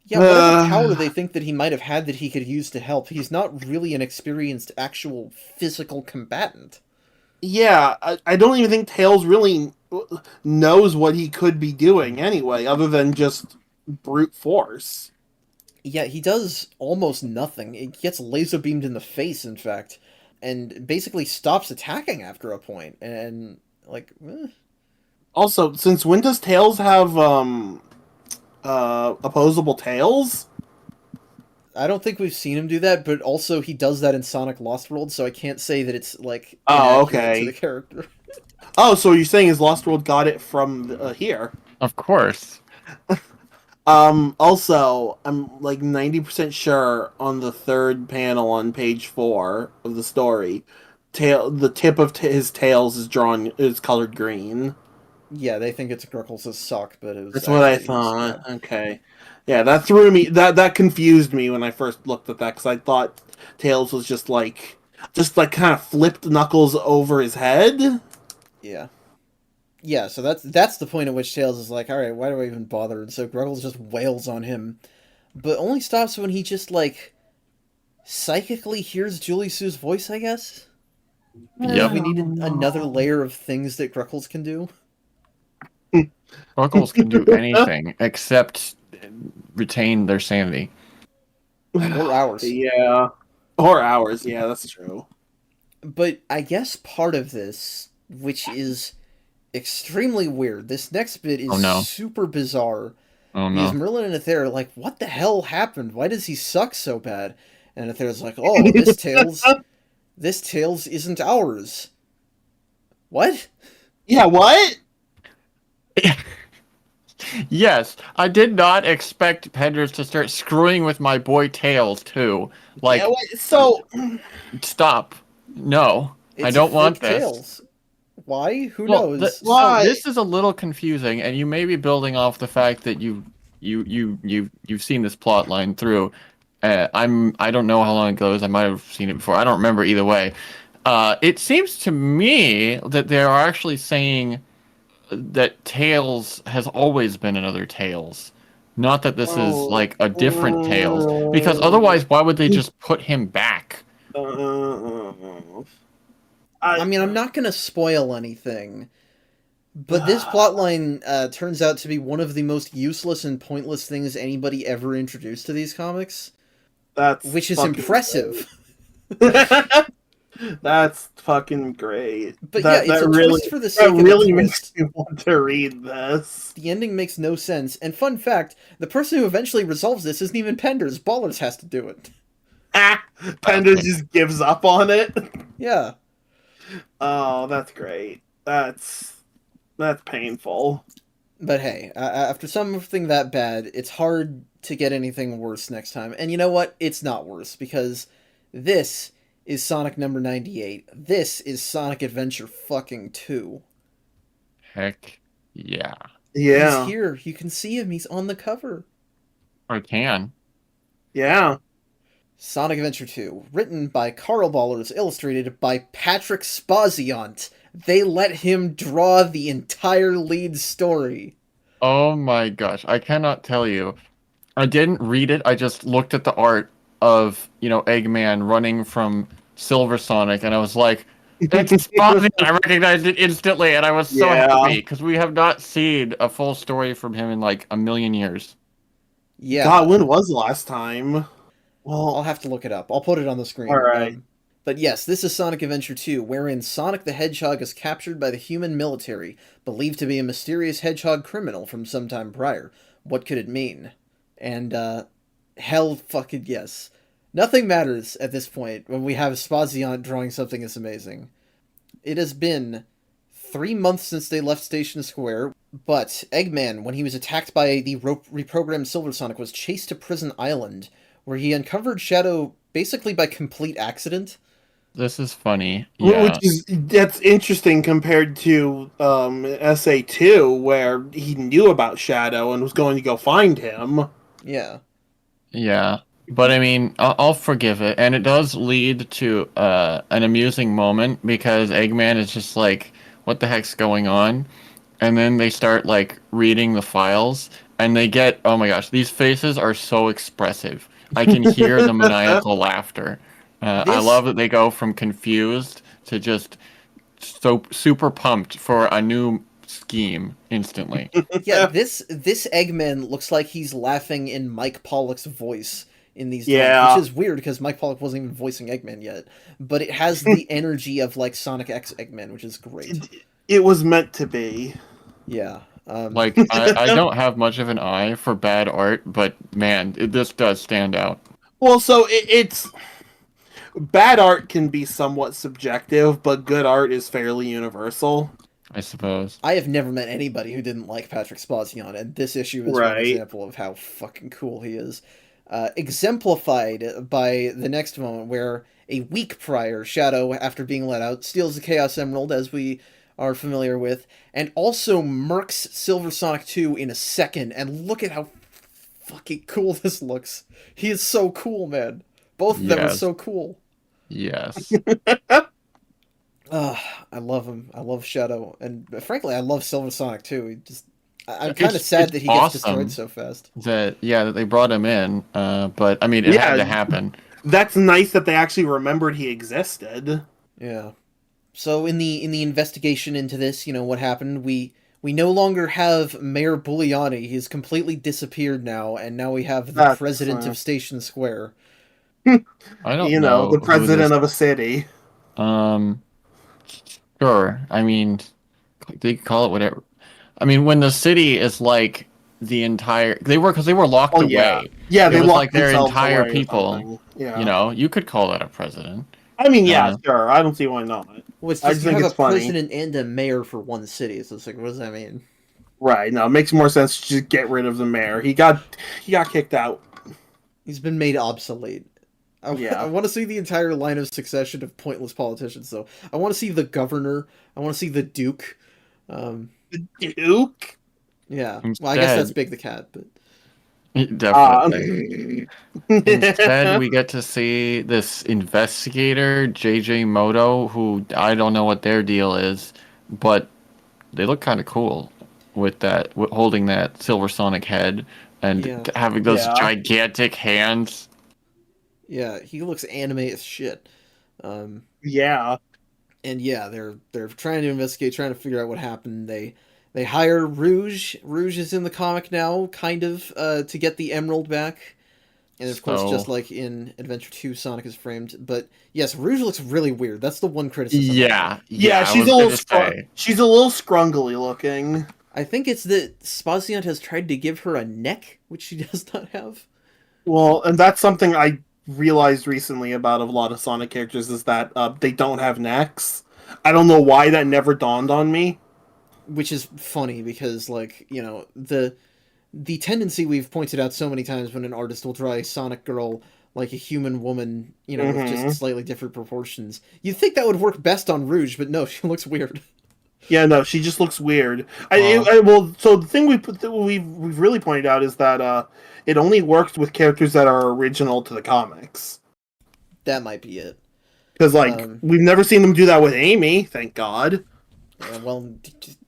Yeah, whatever power they think that he might have had that he could use to help, he's not really an experienced actual physical combatant. Yeah, I don't even think Tails really knows what he could be doing anyway, other than just brute force. Yeah, he does almost nothing. It gets laser beamed in the face, in fact, and basically stops attacking after a point. And like, Also, when does Tails have opposable tails? I don't think we've seen him do that. But also, he does that in Sonic Lost World, so I can't say that it's like Oh, inaccurate okay. to the character. Oh, so you're saying his Lost World got it from here? Of course. Also, I'm like 90% sure on the third panel on page 4 of the story, the tip of his tails is colored green. Yeah, they think it's Gruckles' sock, but it was. That's what I actually his thought. scab. Okay, yeah, that threw me. That confused me when I first looked at that because I thought Tails was just like kind of flipped Knuckles over his head. Yeah. Yeah, so that's the point at which Tails is like, alright, why do I even bother? And so Gruggles just wails on him, but only stops when he just, like, psychically hears Julie Sue's voice, I guess? Yep. We need another layer of things that Gruckles can do. Knuckles can do anything except retain their sanity. Or ours. Yeah, or ours. Yeah, that's true. But I guess part of this, which is extremely weird, this next bit is super bizarre. Oh Because no. Merlin and Aether are like, what the hell happened? Why does he suck so bad? And Aether's like, oh, this Tails isn't ours. What? Yeah, what? Yes, I did not expect Penders to start screwing with my boy Tails too. Like, Yeah, wait, so stop. No, I It's don't a want fake this. Tails. Why? Who Well, knows? Why? So this is a little confusing, and you may be building off the fact that you've seen this plot line through. I don't know how long it goes. I might have seen it before. I don't remember either way. It seems to me that they are actually saying that Tails has always been another Tails, not that this is like a different Tails. Because otherwise, why would they just put him back? I mean, I'm not gonna spoil anything, But this plotline turns out to be one of the most useless and pointless things anybody ever introduced to these comics, That's which is fucking impressive. great. That's fucking great. But yeah, it's a twist for the sake of a Really makes twist. me want to read this. The ending makes no sense. And fun fact, the person who eventually resolves this isn't even Penders. Ballers has to do it. Panda just gives up on it. Yeah. Oh, that's great. That's painful. But hey, after something that bad, it's hard to get anything worse next time. And you know what? It's not worse, because this is Sonic number 98. This is Sonic Adventure fucking 2. Heck yeah. Yeah. He's here. You can see him. He's on the cover. I can. Yeah. Sonic Adventure 2, written by Carl Ballers, illustrated by Patrick Spaziant. They let him draw the entire lead story. Oh my gosh. I cannot tell you. I didn't read it. I just looked at the art of, Eggman running from Silver Sonic, and I was like, that's Spaziant. I recognized it instantly, and I was so happy, because we have not seen a full story from him in like a million years. Yeah. God, when was the last time? Well, I'll have to look it up. I'll put it on the screen. All right. But yes, this is Sonic Adventure 2, wherein Sonic the Hedgehog is captured by the human military, believed to be a mysterious hedgehog criminal from some time prior. What could it mean? And, hell fucking yes. Nothing matters at this point when we have Spaziant drawing something this amazing. It has been 3 months since they left Station Square, but Eggman, when he was attacked by the reprogrammed Silver Sonic, was chased to Prison Island, where he uncovered Shadow basically by complete accident. This is funny. Yeah. That's interesting compared to SA2, where he knew about Shadow and was going to go find him. Yeah. Yeah. But I mean, I'll forgive it. And it does lead to an amusing moment, because Eggman is just like, what the heck's going on? And then they start like reading the files, and they get, oh my gosh, these faces are so expressive. I can hear the maniacal laughter. I love that they go from confused to just so super pumped for a new scheme instantly. Yeah, this Eggman looks like he's laughing in Mike Pollock's voice in these drawings, which is weird because Mike Pollock wasn't even voicing Eggman yet. But it has the energy of like Sonic X Eggman, which is great. It was meant to be. Yeah. Like, I don't have much of an eye for bad art, but man, this does stand out. Well, so it's... Bad art can be somewhat subjective, but good art is fairly universal. I suppose. I have never met anybody who didn't like Patrick Spaziant, and this issue is one example of how fucking cool he is. Exemplified by the next moment where a week prior, Shadow, after being let out, steals the Chaos Emerald, as we are familiar with, and also murks Silver Sonic 2 in a second, and look at how fucking cool this looks. He is so cool, man. Both of them are so cool. Yes. I love him. I love Shadow. And frankly, I love Silver Sonic too. I'm kind of sad that he gets destroyed so fast. That they brought him in, but I mean, it had to happen. That's nice that they actually remembered he existed. Yeah. So in the investigation into this, what happened, we no longer have Mayor Bulliani. He's completely disappeared now, and now we have the president of Station Square. I don't know. The president of a city. Sure. I mean, they call it whatever. I mean, when the city is like the entire, because they were locked away. Yeah, they was locked like their entire away people. Yeah. You could call that a president. I mean, sure. I don't see why not. Well, it's just you have a president and a mayor for one city. So it's like, what does that mean? Right. No, it makes more sense to just get rid of the mayor. He got kicked out. He's been made obsolete. I want to see the entire line of succession of pointless politicians, though. I want to see the governor. I want to see the duke. The duke? Yeah. Well, I guess that's Big the Cat, but... Definitely. Instead, we get to see this investigator, JJ Moto, who I don't know what their deal is, but they look kind of cool with that, holding that Silver Sonic head and having those gigantic hands. Yeah, he looks anime as shit. Yeah. And yeah, they're trying to investigate, trying to figure out what happened. They hire Rouge. Rouge is in the comic now, kind of, to get the Emerald back. And of course, just like in Adventure 2, Sonic is framed. But yes, Rouge looks really weird. That's the one criticism. Yeah, she's a little scrungly looking. I think it's that Spaziant has tried to give her a neck, which she does not have. Well, and that's something I realized recently about a lot of Sonic characters is that they don't have necks. I don't know why that never dawned on me. Which is funny because, like, you know, the tendency we've pointed out so many times when an artist will draw a Sonic girl like a human woman, you know, with just slightly different proportions. You'd think that would work best on Rouge, but no, she looks weird. Yeah, no, she just looks weird. So the thing we've really pointed out is that it only works with characters that are original to the comics. That might be it. Because, like, we've never seen them do that with Amy, thank God.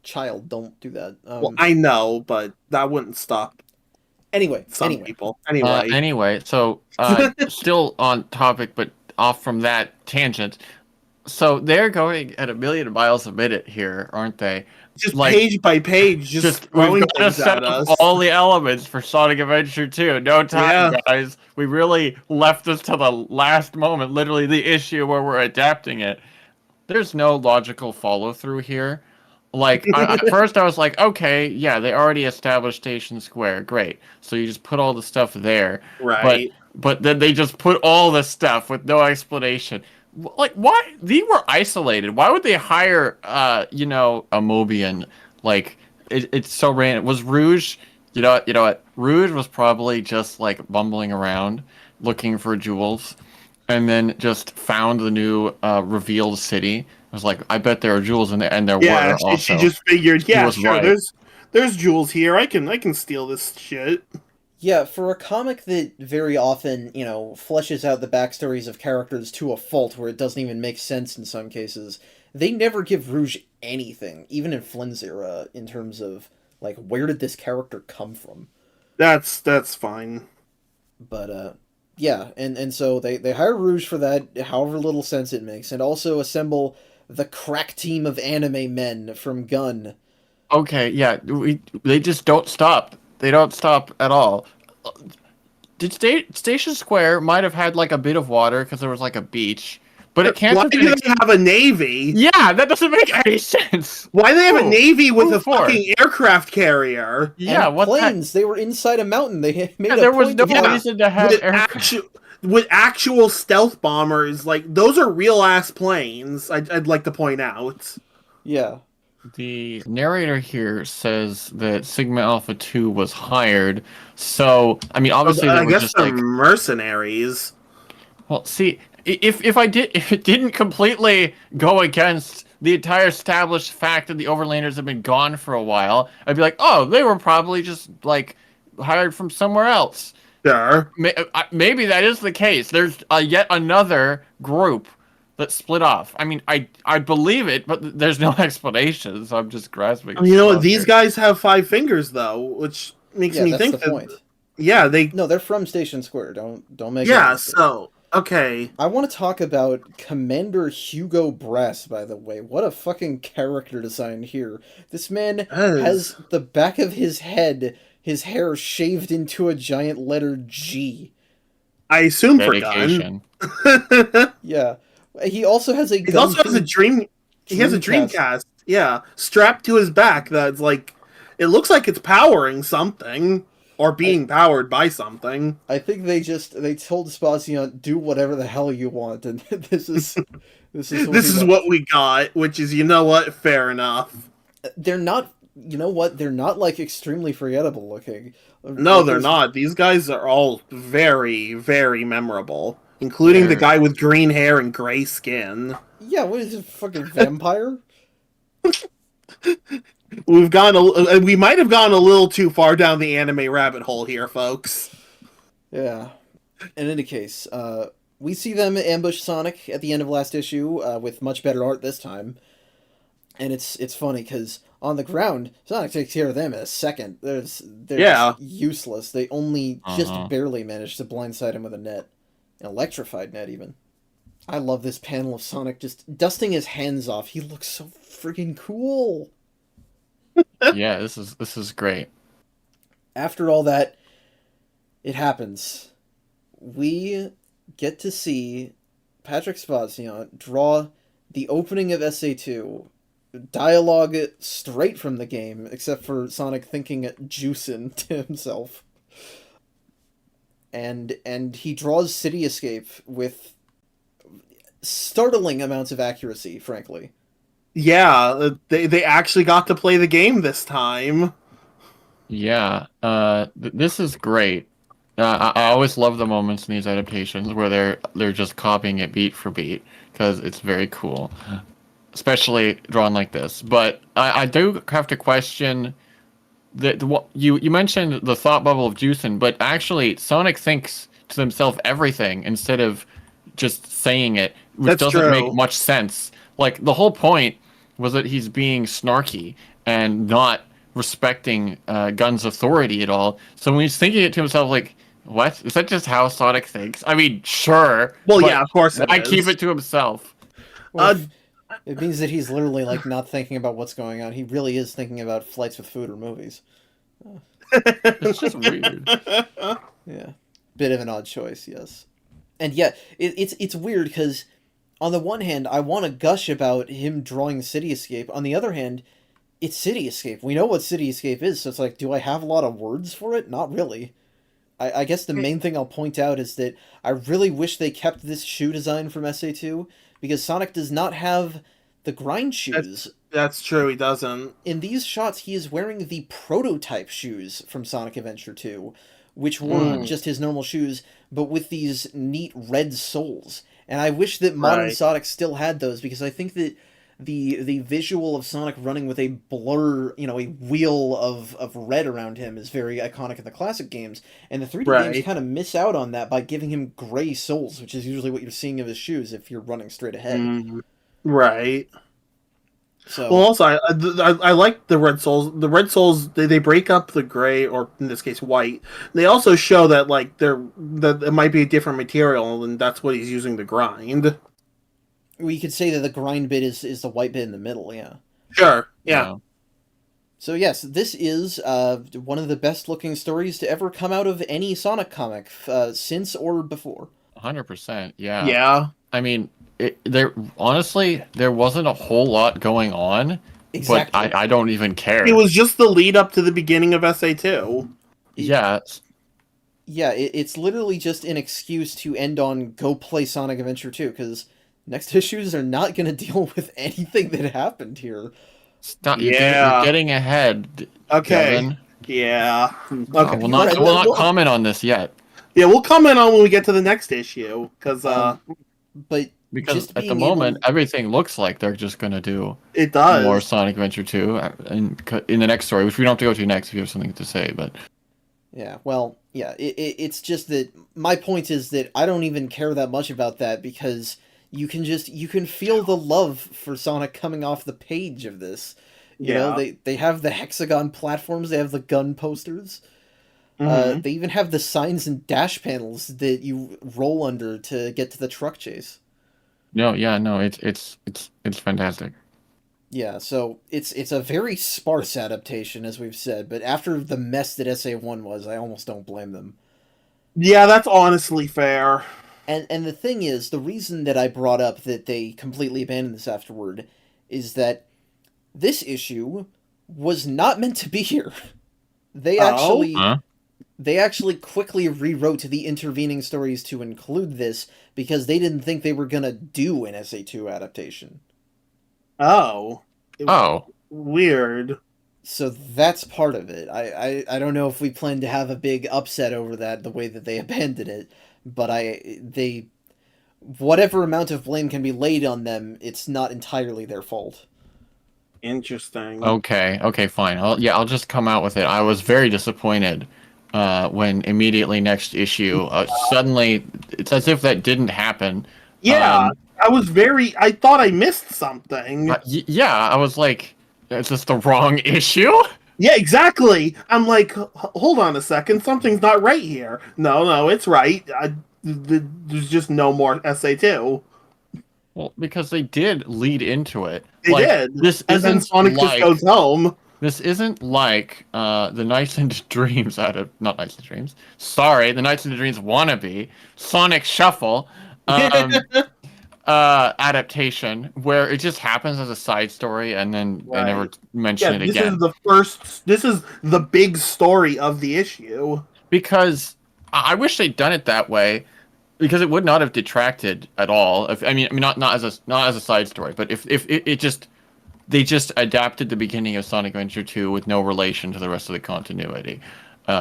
Child, don't do that. Well, I know, but that wouldn't stop some people. Anyway, so still on topic, but off from that tangent. So they're going at 1,000,000 miles a minute here, aren't they? Just like, page by page, just we've got to set up all the elements for Sonic Adventure 2. No time, guys. We really left this to the last moment, literally the issue where we're adapting it. There's no logical follow-through here. Like, at first I was like, okay, yeah, they already established Station Square. Great. So you just put all the stuff there. Right. But then they just put all the stuff with no explanation. Like, why? They were isolated. Why would they hire, a Mobian? Like, it's so random. Was Rouge, you know what? Rouge was probably just, like, bumbling around looking for jewels and then just found the new revealed city. I was like, I bet there are jewels in there, and there were also. She just figured, sure, right. there's jewels here. I can steal this shit. Yeah, for a comic that very often, you know, fleshes out the backstories of characters to a fault where it doesn't even make sense in some cases, they never give Rouge anything, even in Flynn's era, in terms of, like, where did this character come from? That's fine. But, yeah, and so they hire Rouge for that, however little sense it makes, and also assemble the crack team of anime men from Gun. Okay, yeah, they just don't stop. They don't stop at all. Did Station Square might have had like a bit of water because there was like a beach, but it can't. Why do they have a navy? Yeah, that doesn't make any sense. Why do they have a navy with a fucking aircraft carrier? Yeah, what planes? They were inside a mountain. They made there was no reason to have with actual stealth bombers. Like, those are real ass planes. I'd like to point out. Yeah. The narrator here says that Sigma Alpha 2 was hired, so, I mean, obviously I guess they're mercenaries. Well, see, if it didn't completely go against the entire established fact that the Overlanders have been gone for a while, I'd be like, oh, they were probably just, like, hired from somewhere else. Sure. Maybe that is the case. There's yet another group that split off. I mean, I believe it, but there's no explanation, so I'm just grasping. You know what? These guys have 5 fingers, though, which makes me think the point. Yeah, they're from Station Square. Don't make. Yeah, so okay. I want to talk about Commander Hugo Brass. By the way, what a fucking character design here. This man has the back of his head, his hair shaved into a giant letter G. I assume for gun. Yeah. He also has a. He also has a dream. He has a Dreamcast. Yeah, strapped to his back. That's like, it looks like it's powering something or being powered by something. I think they told Spaziant, do whatever the hell you want, and this is what we got. Which is, you know what, fair enough. They're not. You know what? They're not like extremely forgettable looking. No, they're not. These guys are all very, very memorable. Including the guy with green hair and gray skin. Yeah, what is this, fucking vampire? We might have gone a little too far down the anime rabbit hole here, folks. Yeah. In any case, we see them ambush Sonic at the end of last issue, with much better art this time. And it's funny, because on the ground, Sonic takes care of them in a second. They're just useless. They only just barely managed to blindside him with a net. An electrified net, even. I love this panel of Sonic just dusting his hands off. He looks so freaking cool. Yeah, this is great. After all that, it happens. We get to see Patrick Spazio draw the opening of SA2, dialogue straight from the game, except for Sonic thinking juicin' to himself. And he draws City Escape with startling amounts of accuracy, frankly. Yeah, they actually got to play the game this time. Yeah, this is great. I always love the moments in these adaptations where they're just copying it beat for beat because it's very cool, especially drawn like this. But I do have to question what you mentioned the thought bubble of juicing, but actually Sonic thinks to himself everything instead of just saying it, which That's doesn't true. make much sense. Like the whole point was that he's being snarky and not respecting Gun's authority at all. So when he's thinking it to himself, like, what? Is that just how Sonic thinks? I mean, sure. Well, but yeah, of course it why is. keep it to himself? Well, it means that he's literally like not thinking about what's going on. He really is thinking about flights with food or movies. It's just weird. Yeah, bit of an odd choice, yes. And yet, it's weird because on the one hand, I want to gush about him drawing City Escape. On the other hand, it's City Escape. We know what City Escape is, so it's like, do I have a lot of words for it? Not really. I guess the main thing I'll point out is that I really wish they kept this shoe design from SA2 because Sonic does not have the grind shoes. That's true, he doesn't. In these shots, he is wearing the prototype shoes from Sonic Adventure 2, which were just his normal shoes, but with these neat red soles. And I wish that modern Right. Sonic still had those, because I think that the visual of Sonic running with a blur, a wheel of red around him is very iconic in the classic games, and the 3D games Right. kind of miss out on that by giving him gray soles, which is usually what you're seeing of his shoes if you're running straight ahead. Right. So Well, also, I like the red souls. The red souls they break up the gray, or in this case, white. They also show that that it might be a different material, and that's what he's using to grind. we could say that the grind bit is the white bit in the middle, yeah. Sure. Yeah. So yes, this is one of the best looking stories to ever come out of any Sonic comic, since or before. 100%. Yeah. Yeah. I mean, there honestly there wasn't a whole lot going on, Exactly. but I don't even care. It was just the lead up to the beginning of SA2. Yeah, Yeah, it's literally just an excuse to end on go play Sonic Adventure 2, because next issues are not going to deal with anything that happened here. stop. Yeah. You're getting ahead. Okay. Devin. Yeah. Okay. We'll not Alright, we'll not well- comment on this yet Yeah, we'll comment on when we get to the next issue because But because just at the being moment able- everything looks like they're just gonna do it does. more Sonic Adventure 2 in the next story, which we don't have to go to next if you have something to say. But yeah, well, yeah, it's just that my point is that I don't even care that much about that, because you can feel the love for Sonic coming off the page of this. You know, they have the hexagon platforms, they have the gun posters. They even have the signs and dash panels that you roll under to get to the truck chase. no, it's fantastic. Yeah, so it's a very sparse adaptation, as we've said, but after the mess that SA1 was, I almost don't blame them. Yeah, that's honestly fair. And the thing is, the reason that I brought up that they completely abandoned this afterward is that this issue was not meant to be here. They actually Huh? they actually quickly rewrote the intervening stories to include this because they didn't think they were gonna do an SA2 adaptation. Oh. Oh, Weird. So that's part of it. I don't know if we plan to have a big upset over that, the way that they abandoned it, but whatever amount of blame can be laid on them, it's not entirely their fault. Interesting. okay, fine. I'll just come out with it. I was very disappointed when immediately next issue suddenly it's as if that didn't happen. Yeah, I thought I missed something. Yeah, I was like, is this the wrong issue? Yeah, exactly. I'm like, hold on a second, something's not right here. No, it's right. There's just no more SA2. Well, because they did lead into it. They Like, did. this And then isn't Sonic just like goes home. this isn't like the Nights into Dreams not Nights into Dreams. Sorry, the Nights into Dreams wannabe Sonic Shuffle um, adaptation where it just happens as a side story and then they never Right. mention Yeah, it this again. is this is the big story of the issue. Because I wish they'd done it that way, because it would not have detracted at all. If I mean not as a side story, but if it just they just adapted the beginning of Sonic Adventure 2 with no relation to the rest of the continuity,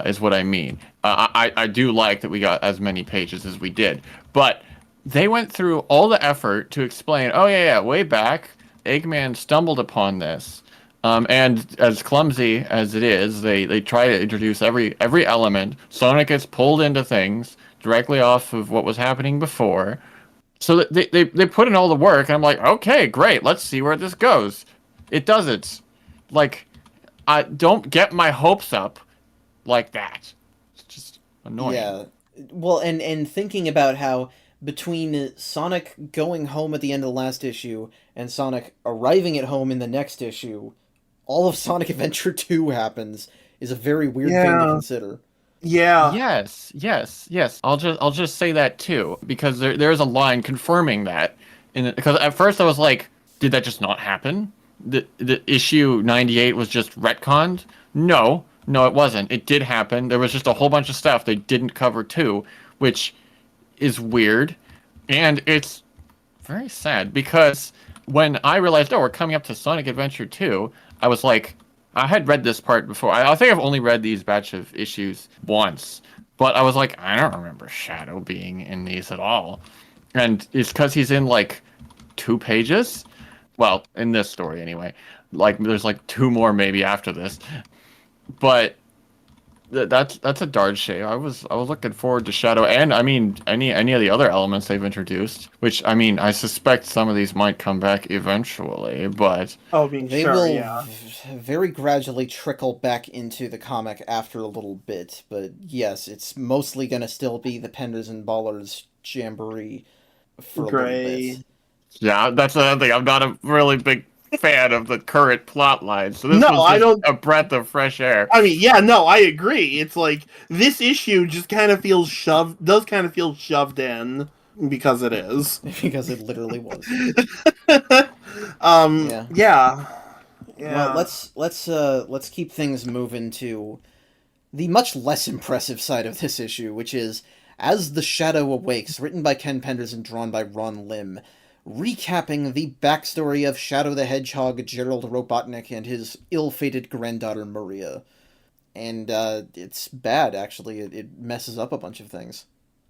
is what I mean. I do like that we got as many pages as we did, but they went through all the effort to explain, oh yeah, way back, Eggman stumbled upon this. And as clumsy as it is, they try to introduce every element. Sonic gets pulled into things directly off of what was happening before. So that they put in all the work, and I'm like, okay, great, let's see where this goes. It doesn't. Like, I don't get my hopes up like that. It's just annoying. Yeah. Well, and thinking about how between Sonic going home at the end of the last issue and Sonic arriving at home in the next issue, all of Sonic Adventure 2 happens is a very weird thing to consider. Yeah. Yes. I'll just say that too, because there's a line confirming that. Because at first I was like, did that just not happen? The issue 98 was just retconned? No, it wasn't. It did happen. There was just a whole bunch of stuff they didn't cover too, which is weird, and it's very sad because when I realized, oh, we're coming up to Sonic Adventure 2, I was like, I had read this part before. I think I've only read these batch of issues once, but I was like, I don't remember Shadow being in these at all. And it's because he's in like 2 pages. Well, in this story anyway. Like, there's like 2 more maybe after this. But that's a darn shame. I was looking forward to Shadow, and I mean any of the other elements they've introduced. Which I mean, I suspect some of these might come back eventually, but Oh, I mean, They sure, will yeah. very gradually trickle back into the comic after a little bit, but yes, it's mostly going to still be the Penders and Ballers jamboree for a little Great. bit. yeah, that's another thing. I'm not a really big fan of the current plot line, so this No, was I just don't. a breath of fresh air. I mean, yeah, no, I agree. It's like this issue just kind of feels shoved in because it is. Because it literally was. Yeah. Yeah. Well, Yeah. let's keep things moving to the much less impressive side of this issue, which is As the Shadow Awakes, written by Ken Penders and drawn by Ron Lim, recapping the backstory of Shadow the Hedgehog, Gerald Robotnik, and his ill-fated granddaughter Maria. And it's bad, actually. It messes up a bunch of things.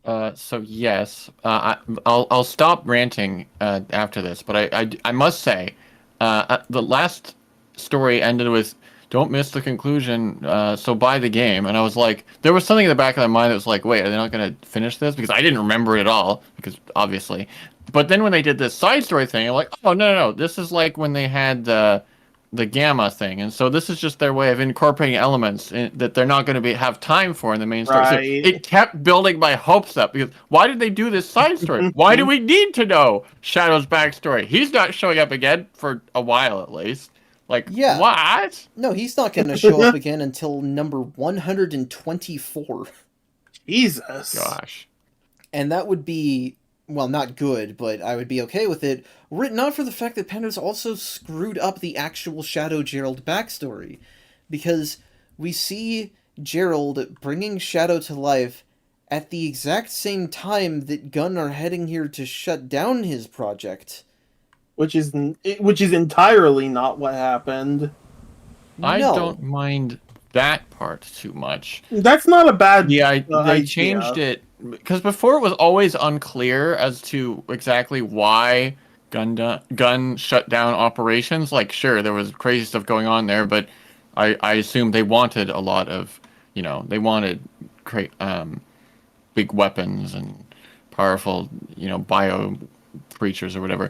So yes, I'll stop ranting after this, but I must say, the last story ended with "Don't miss the conclusion, so buy the game," and I was like, there was something in the back of my mind that was like, wait, are they not going to finish this? Because I didn't remember it at all, because obviously. But then when they did this side story thing, I'm like, oh no, this is like when they had the Gamma thing, and so this is just their way of incorporating elements that they're not going to have time for in the main story. So Right. it kept building my hopes up, because why did they do this side story? Why do we need to know Shadow's backstory? He's not showing up again for a while at least. Like, Yeah. what? No, he's not going to show up again until number 124. Jesus. Gosh. And that would be, well, not good, but I would be okay with it, were it not for the fact that Penders also screwed up the actual Shadow Gerald backstory. Because we see Gerald bringing Shadow to life at the exact same time that Gunn are heading here to shut down his project. Which is entirely not what happened. I No. don't mind that part too much. That's not a bad. Yeah, they idea. changed it because before it was always unclear as to exactly why Gun shut down operations. Like, sure, there was crazy stuff going on there, but I assume they wanted a lot of, they wanted big weapons and powerful, bio creatures or whatever.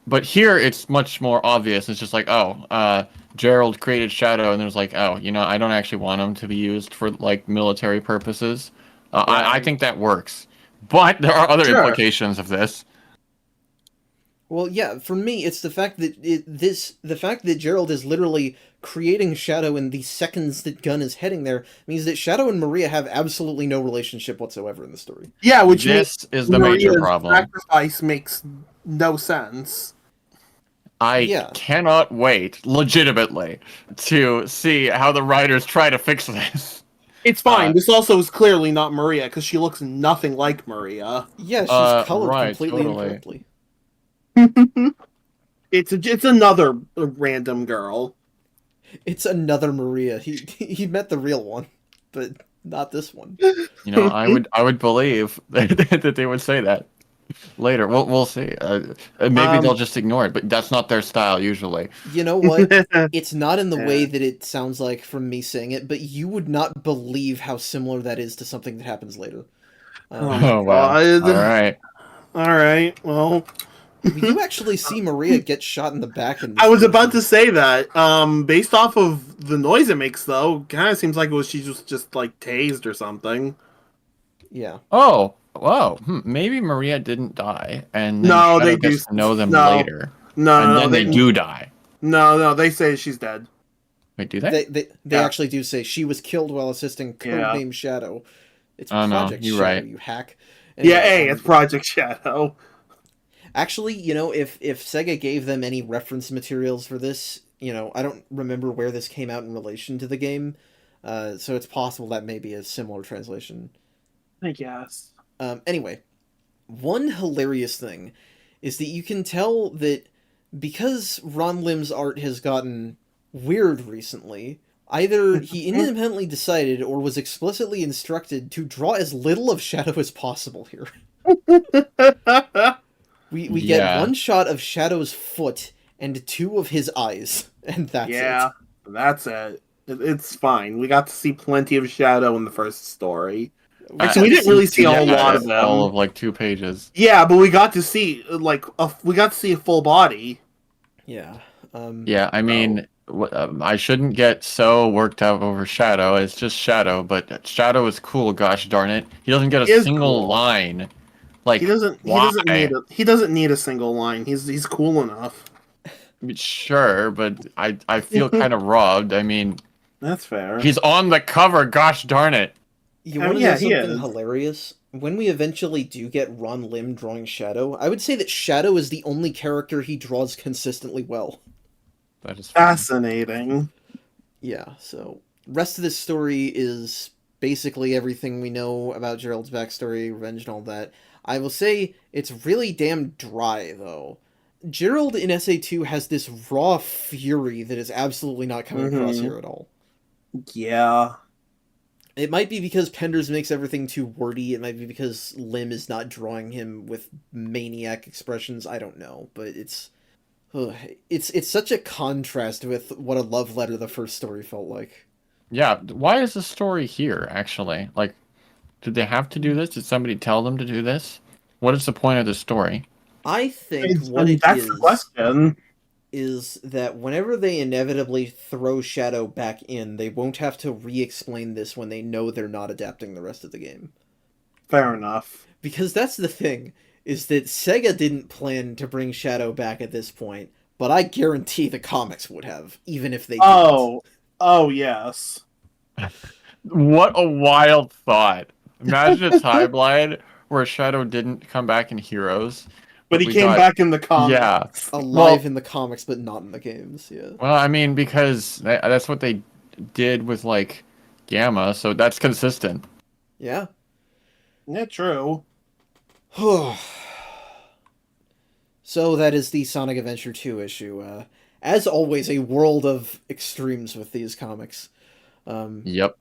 But here it's much more obvious. It's just like, Gerald created Shadow, and there's like, I don't actually want him to be used for like military purposes. I think that works, but there are other implications of this. Well, yeah, for me, it's the fact that the fact that Gerald is literally creating Shadow in the seconds that Gunn is heading there means that Shadow and Maria have absolutely no relationship whatsoever in the story. Yeah, which means This is the major Maria's problem. sacrifice makes no sense. I Yeah. cannot wait, legitimately, to see how the writers try to fix this. It's fine. This also is clearly not Maria because she looks nothing like Maria. Yeah, she's colored right, completely totally. incorrectly. It's another random girl. It's another Maria. He met the real one, but not this one. You know, I would believe that they would say that later. We'll see. Maybe they'll just ignore it, but that's not their style usually. You know what? It's not in the way that it sounds like from me saying it, but you would not believe how similar that is to something that happens later. Oh wow! All right. Well, you actually see Maria get shot in the back. I was about to say that. Based off of the noise it makes, though, kind of seems like she was just like tased or something. Yeah. Oh. Whoa. Maybe Maria didn't die, and then no, Shadow they gets do to know them no, later. No, and no, then they do die. No, they say she's dead. Wait, do they? They actually do say she was killed while assisting Codename Shadow. It's Project Shadow, right. you hack. Anyway, it's Project Shadow. Actually, you know, if Sega gave them any reference materials for this, you know, I don't remember where this came out in relation to the game, so it's possible that may be a similar translation. I guess. Anyway, one hilarious thing is that you can tell that because Ron Lim's art has gotten weird recently, either he independently decided or was explicitly instructed to draw as little of Shadow as possible here. We get one shot of Shadow's foot and two of his eyes, and that's it. Yeah, that's it. It's fine. We got to see plenty of Shadow in the first story. Actually, we didn't really see a whole lot of them. All of like 2 pages. Yeah, but we got to see a full body. Yeah. Yeah, I mean, I shouldn't get so worked out over Shadow. It's just Shadow, but Shadow is cool. Gosh darn it, he doesn't get a single line. Like he doesn't need a single line. He's cool enough. Sure, but I feel kind of robbed. I mean, that's fair. He's on the cover. Gosh darn it. You want to know something hilarious? When we eventually do get Ron Lim drawing Shadow, I would say that Shadow is the only character he draws consistently well. That is fascinating. Yeah, so rest of this story is basically everything we know about Gerald's backstory, revenge, and all that. I will say it's really damn dry, though. Gerald in SA2 has this raw fury that is absolutely not coming across here at all. Yeah. It might be because Penders makes everything too wordy. It might be because Lim is not drawing him with maniac expressions. I don't know, but it's such a contrast with what a love letter the first story felt like. Yeah, why is the story here, actually? Like, did they have to do this? Did somebody tell them to do this? What is the point of the story? I think that's the question. Is that whenever they inevitably throw Shadow back in, they won't have to re-explain this when they know they're not adapting the rest of the game. Fair enough. Because that's the thing, is that Sega didn't plan to bring Shadow back at this point, but I guarantee the comics would have, even if they didn't. Oh, yes. What a wild thought. Imagine a timeline where Shadow didn't come back in Heroes. But he came back in the comics. Yeah. Alive in the comics, but not in the games, yeah. Well, I mean, because that's what they did with, like, Gamma, so that's consistent. Yeah. Yeah, true. So that is the Sonic Adventure 2 issue. As always, a world of extremes with these comics. Yep.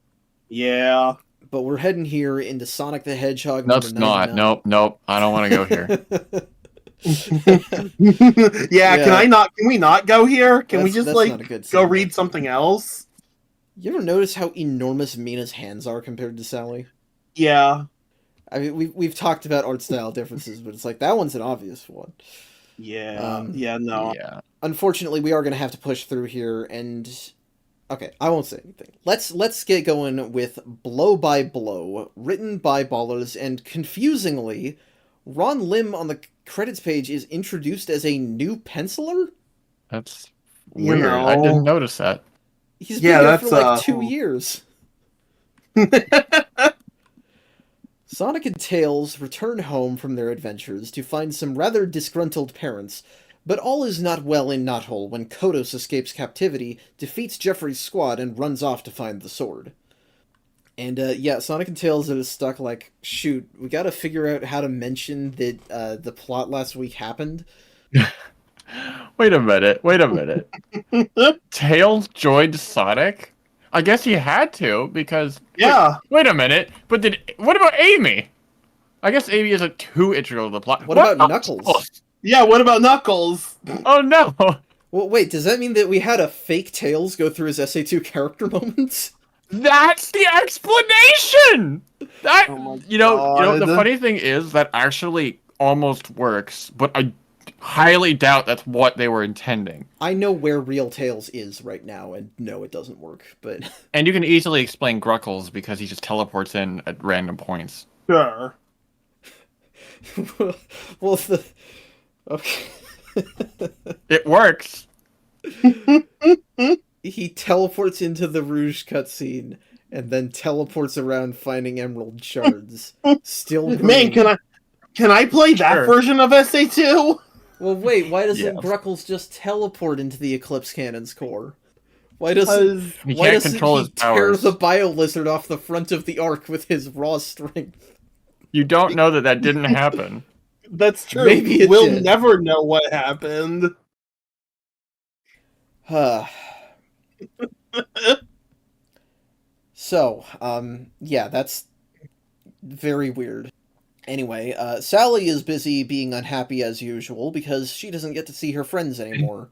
Yeah. But we're heading here into Sonic the Hedgehog. No, it's not. Nope. I don't want to go here. Yeah, can we not go here? Can we just go read something else? You ever notice how enormous Mina's hands are compared to Sally? Yeah. I mean, we've talked about art style differences, but it's like that one's an obvious one. Yeah. No. Yeah. Unfortunately, we are going to have to push through here, and okay, I won't say anything. Let's get going with Blow by Blow, written by Ballers, and confusingly Ron Lim on the credits page is introduced as a new penciler? That's You weird. I know. didn't notice that. He's been here for like 2 years. Sonic and Tails return home from their adventures to find some rather disgruntled parents, but all is not well in Knothole when Kodos escapes captivity, defeats Jeffrey's squad, and runs off to find the sword. And yeah, Sonic and Tails are stuck like, shoot, we gotta figure out how to mention that the plot last week happened. Wait a minute. Tails joined Sonic? I guess he had to, because... Yeah. Wait a minute, but what about Amy? I guess Amy isn't too integral to the plot. What about Knuckles? Yeah, what about Knuckles? Oh no! Well, wait, does that mean that we had a fake Tails go through his SA2 character moments? That's the explanation! That, Oh my you know, God. the funny thing is that actually almost works, but I highly doubt that's what they were intending. I know where real Tails is right now, and no, it doesn't work, but... And you can easily explain Gruckles because he just teleports in at random points. Sure. Well, okay. It works! He teleports into the Rouge cutscene, and then teleports around finding emerald shards. Still green. Man, can I play that Sure. version of SA2? Well, wait, why doesn't Yes. Gruckles just teleport into the Eclipse Cannon's core? Why doesn't He why can't doesn't control he his tear powers. the Bio Lizard off the front of the Ark with his raw strength? You don't know that didn't happen. That's true. Maybe it we'll did. never know what happened. So, yeah, that's very weird. Anyway, Sally is busy being unhappy as usual because she doesn't get to see her friends anymore.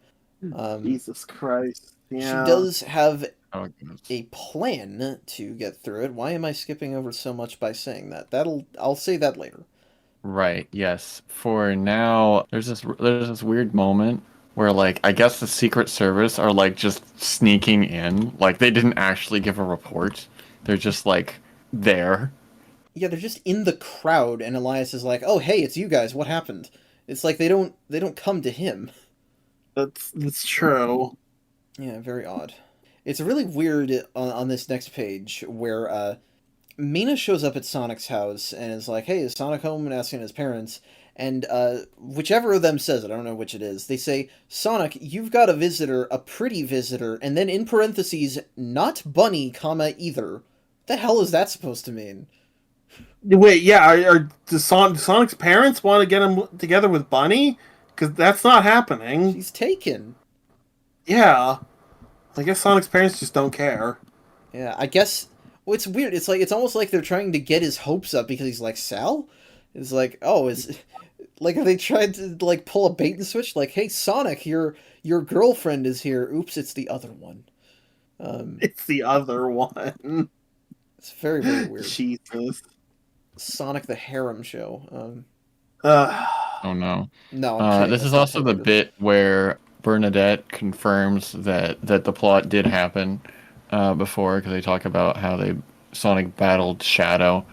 Jesus Christ. Yeah. She does have Oh, goodness. a plan to get through it. Why am I skipping over so much by saying that? I'll say that later. Right, yes. For now, there's this weird moment where, like, I guess the Secret Service are, like, just sneaking in. Like, they didn't actually give a report. They're just, like, there. Yeah, they're just in the crowd, and Elias is like, "Oh, hey, it's you guys. What happened?" It's like they don't come to him. That's true. Yeah, very odd. It's really weird on this next page where Mina shows up at Sonic's house and is like, "Hey, is Sonic home?" and asking his parents. And whichever of them says it, I don't know which it is, they say, "Sonic, you've got a visitor, a pretty visitor," and then in parentheses, "not bunny, comma, either." What the hell is that supposed to mean? Wait, yeah, does Sonic's parents want to get him together with Bunny? Because that's not happening. She's taken. Yeah. I guess Sonic's parents just don't care. Yeah, I guess... Well, it's weird. It's like it's almost like they're trying to get his hopes up because he's like, "Sal?" It's like, oh, is... Like, are they trying to, like, pull a bait and switch? Like, "Hey, Sonic, your girlfriend is here." Oops, it's the other one. It's the other one. It's very, very weird. Jesus. Sonic the Harem Show. Oh, no. No, I'm kidding. This That's is not also the related. bit where Bernadette confirms that the plot did happen before, because they talk about how Sonic battled Shadow.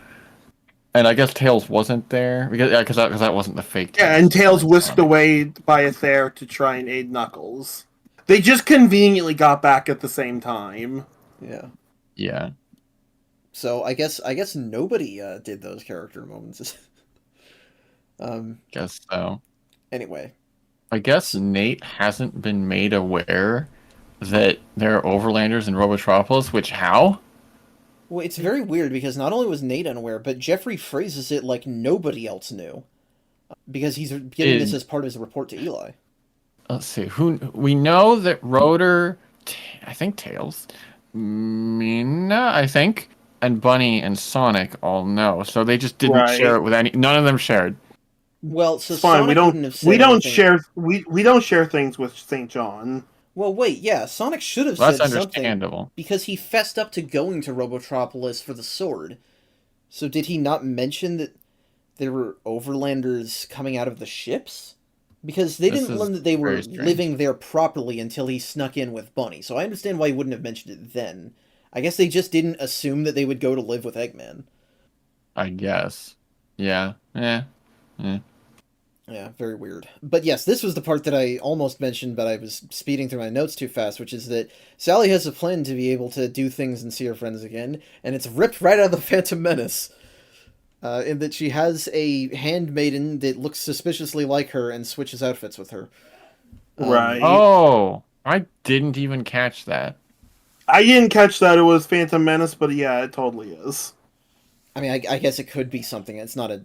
And I guess Tails wasn't there, because that wasn't the fake Tails. Yeah, and Tails whisked Sonic. away by Aether to try and aid Knuckles. They just conveniently got back at the same time. Yeah. Yeah. So I guess nobody did those character moments. Guess so. Anyway, I guess Nate hasn't been made aware that there are overlanders in Robotropolis, which how? well, it's very weird because not only was Nate unaware, but Jeffrey phrases it like nobody else knew, because he's giving this as part of his report to Eli. Let's see. We know that Rotor, I think Tails, Mina, I think, and Bunny and Sonic all know. So they just didn't Right. share it with any. None of them shared. Well, so It's fine. Sonic wouldn't have said We don't anything. share. We don't share things with St. John. Well, wait, yeah, Sonic should have Well, said that's something understandable. because he fessed up to going to Robotropolis for the sword. So did he not mention that there were overlanders coming out of the ships? Because they This didn't is learn that they were very strange. living there properly until he snuck in with Bunny. So I understand why he wouldn't have mentioned it then. I guess they just didn't assume that they would go to live with Eggman. I guess. Yeah. Yeah, very weird. But yes, this was the part that I almost mentioned, but I was speeding through my notes too fast, which is that Sally has a plan to be able to do things and see her friends again, and it's ripped right out of the Phantom Menace. In that she has a handmaiden that looks suspiciously like her and switches outfits with her. Right. Oh, I didn't even catch that. I didn't catch that it was Phantom Menace, but yeah, it totally is. I mean, I guess it could be something. It's not a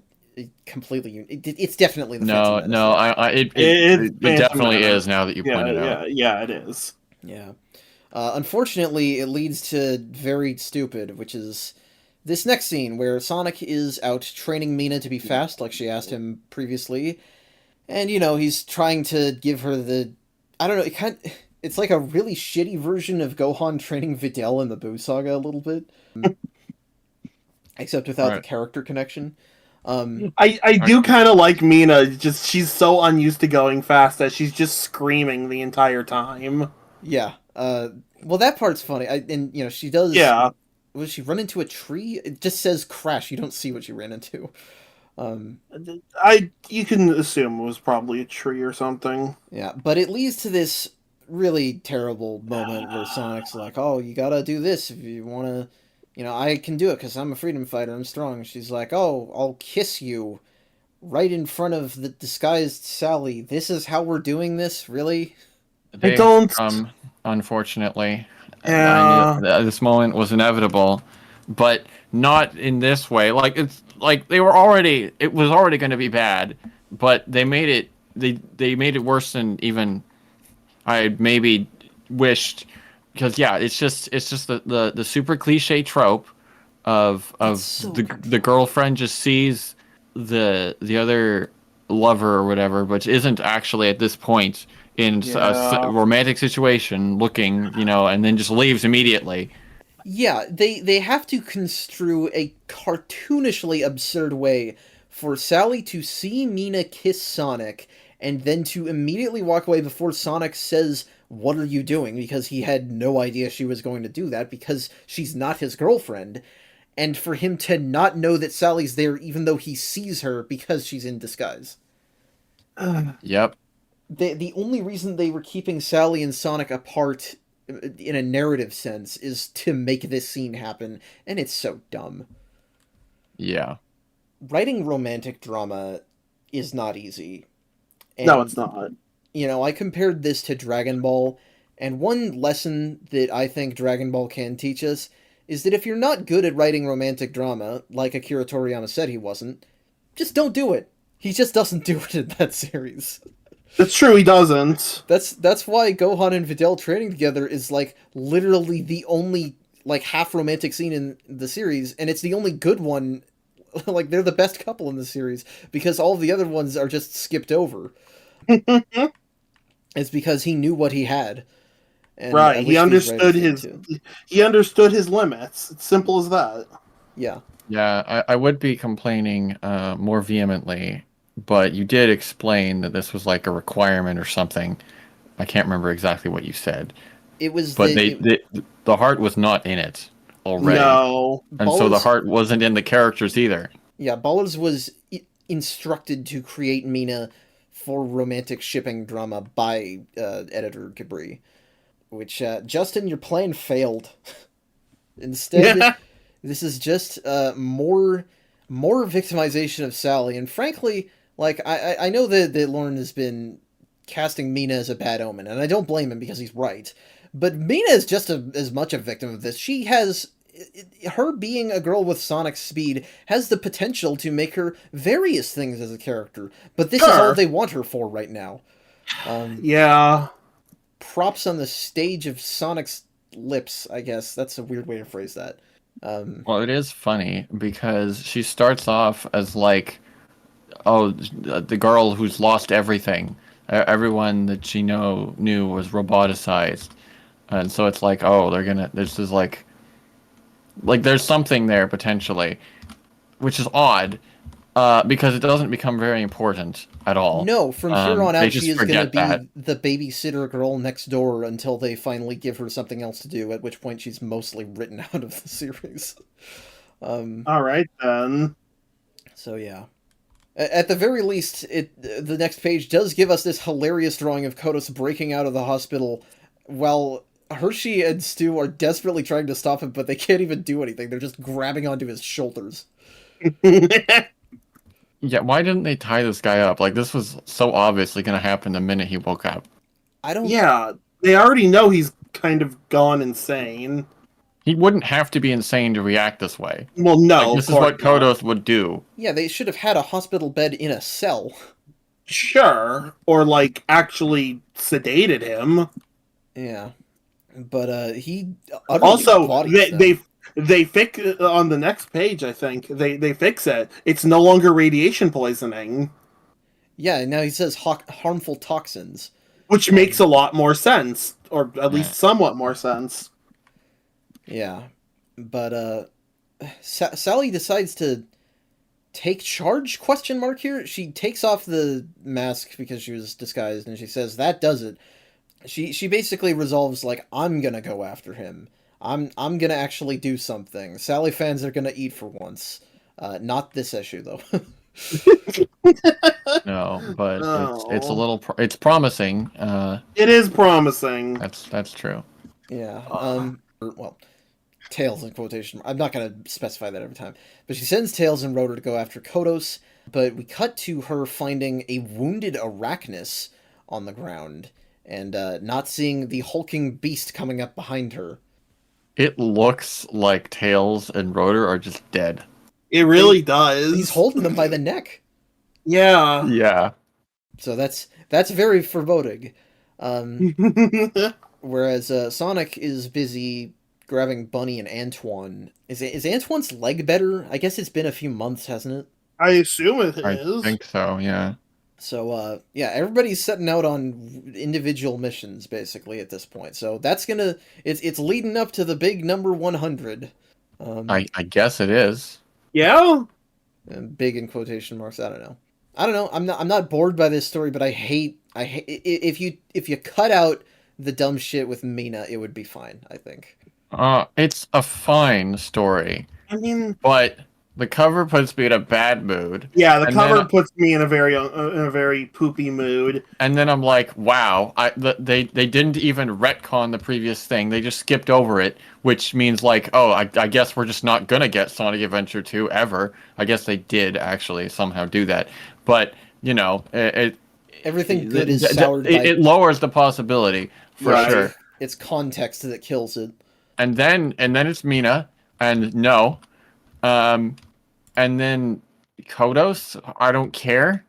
completely. It's definitely the Phantom No, Menace. no, It's it Phantom definitely Menace. is now that you Yeah, point it out. yeah, it is. Yeah. Unfortunately, it leads to very stupid, which is this next scene where Sonic is out training Mina to be fast, like she asked him previously, and he's trying to give her the. I don't know. It's like a really shitty version of Gohan training Videl in the Boo Saga a little bit, except without the Right. character connection. I do kind of like Mina. Just she's so unused to going fast that she's just screaming the entire time. Yeah. Well, that part's funny. And she does. Yeah, Was she run into a tree? It just says crash. You don't see what she ran into. you can assume it was probably a tree or something. Yeah, but it leads to this really terrible moment where Sonic's like, "Oh, you gotta do this if you wanna, I can do it because I'm a freedom fighter. I'm strong." She's like, "Oh, I'll kiss you right in front of the disguised Sally. This is how we're doing this, really?" They I don't. unfortunately. I Yeah. knew that this moment was inevitable, but not in this way. Like it's like it was already going to be bad, but they made it worse than even I maybe wished. Because yeah, it's just the super cliche trope of So the girlfriend just sees the other lover or whatever, but isn't actually at this point in a Yeah. romantic situation looking, and then just leaves immediately. Yeah, they have to construe a cartoonishly absurd way for Sally to see Mina kiss Sonic and then to immediately walk away before Sonic says, "What are you doing?" because he had no idea she was going to do that because she's not his girlfriend, and for him to not know that Sally's there even though he sees her because she's in disguise. Yep. The only reason they were keeping Sally and Sonic apart in a narrative sense is to make this scene happen, and it's so dumb. Yeah. Writing romantic drama is not easy. No, And it's not. I compared this to Dragon Ball, and one lesson that I think Dragon Ball can teach us is that if you're not good at writing romantic drama, like Akira Toriyama said he wasn't, just don't do it. He just doesn't do it in that series. It's true. He doesn't. That's why Gohan and Videl training together is like literally the only like half romantic scene in the series, and it's the only good one. Like they're the best couple in the series because all the other ones are just skipped over. It's because he knew what he had, and I Right. wish these writers did too. He understood his limits. It's simple as that. Yeah, Yeah, I would be complaining more vehemently, but you did explain that this was like a requirement or something. I can't remember exactly what you said, it was but the the heart was not in it already, No. and so the Ballers. heart wasn't in the characters either. Yeah, Ballers was instructed to create Mina for romantic shipping drama by editor Gabri, which Justin, your plan failed. Instead, Yeah. this is just more victimization of Sally, and frankly, like I know that Lauren has been casting Mina as a bad omen, and I don't blame him because he's right. But Mina is just as much a victim of this. She has her being a girl with Sonic's speed has the potential to make her various things as a character, but this is all Sure. they want her for right now. Yeah. Props on the stage of Sonic's lips, I guess. That's a weird way to phrase that. Well, it is funny because she starts off as like, oh, the girl who's lost everything. Everyone that she knew was roboticized, and so it's like, oh, this is like there's something there potentially, which is odd, because it doesn't become very important at all. No, from here on They out, just she is going to forget be that. the babysitter girl next door until they finally give her something else to do, at which point she's mostly written out of the series. All right then. So, yeah. At the very least, the next page does give us this hilarious drawing of Kodos breaking out of the hospital while Hershey and Stu are desperately trying to stop him, but they can't even do anything. They're just grabbing onto his shoulders. Yeah, why didn't they tie this guy up? Like, this was so obviously going to happen the minute he woke up. I don't... Yeah, they already know he's kind of gone insane. He wouldn't have to be insane to react this way. Well, no, like, this is what Kodos would do. Yeah, they should have had a hospital bed in a cell. Sure, or like actually sedated him. Yeah, but he also they fix on the next page. I think they fix it. It's no longer radiation poisoning. Yeah, now he says harmful toxins, which makes a lot more sense, or at least somewhat more sense. Yeah, but Sally decides to take charge? Question mark here. She takes off the mask because she was disguised, and she says that does it. She basically resolves like, I'm gonna go after him. I'm gonna actually do something. Sally fans are gonna eat for once. Not this issue though. No, but it's a little it's promising. It is promising. That's true. Yeah. Well, Tails in quotation. I'm not going to specify that every time. But she sends Tails and Rotor to go after Kodos, but we cut to her finding a wounded Arachnus on the ground and not seeing the hulking beast coming up behind her. It looks like Tails and Rotor are just dead. It really does. He's holding them by the neck. Yeah. Yeah. So that's very foreboding. Whereas Sonic is busy grabbing Bunny and Antoine. Is Antoine's leg better? I guess it's been a few months, hasn't it? I assume it is. I think so, yeah. So, yeah, everybody's setting out on individual missions, basically, at this point. So that's gonna... It's leading up to the big number 100. I guess it is. Yeah? Big in quotation marks, I don't know. I'm not bored by this story, but I hate... If you cut out the dumb shit with Mina, it would be fine, I think. It's a fine story. I mean... But... the cover puts me in a bad mood. Yeah, the cover puts me in a very poopy mood. And then I'm like, wow, they didn't even retcon the previous thing. They just skipped over it, which means like, oh, I guess we're just not gonna get Sonic Adventure 2 ever. I guess they did actually somehow do that, but you know, everything good is soured. It lowers the possibility for sure. It's context that kills it. And then it's Mina, and no. And then Kodos, I don't care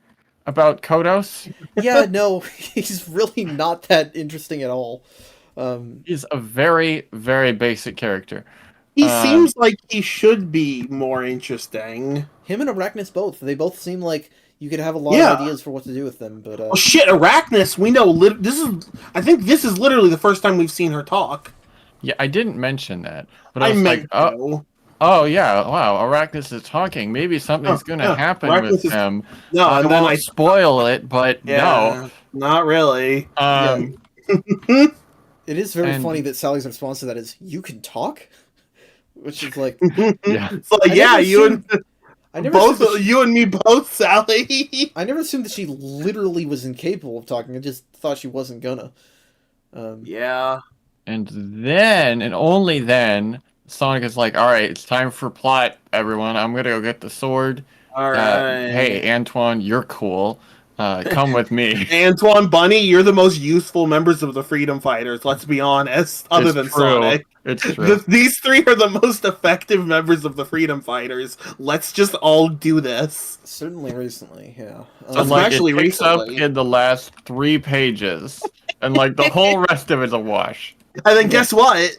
about Kodos. Yeah, no, he's really not that interesting at all. He's a very, very basic character. He seems like he should be more interesting. Him and Arachnus both. They both seem like you could have a lot of ideas for what to do with them. But oh shit, Arachnus! We know I think this is literally the first time we've seen her talk. Yeah, I didn't mention that, but I was meant like, to. Oh yeah! Wow, Arachnus is talking. Maybe something's going to happen Arachnus with him. No, I and then won't spoil it, but no, not really. It is very funny that Sally's response to that is, "You can talk," which is like, yeah, so you and me both, Sally. I never assumed that she literally was incapable of talking. I just thought she wasn't gonna. Yeah, and then and only then. Sonic is like, all right, it's time for plot, everyone. I'm gonna go get the sword. All right. Hey, Antoine, you're cool. Come with me. Antoine, Bunny, you're the most useful members of the Freedom Fighters. Let's be honest. Other than Sonic, it's true. These three are the most effective members of the Freedom Fighters. Let's just all do this. Certainly, recently, yeah. Especially it picks recently. Up in the last 3 pages, and like the whole rest of it's a wash. And then guess what?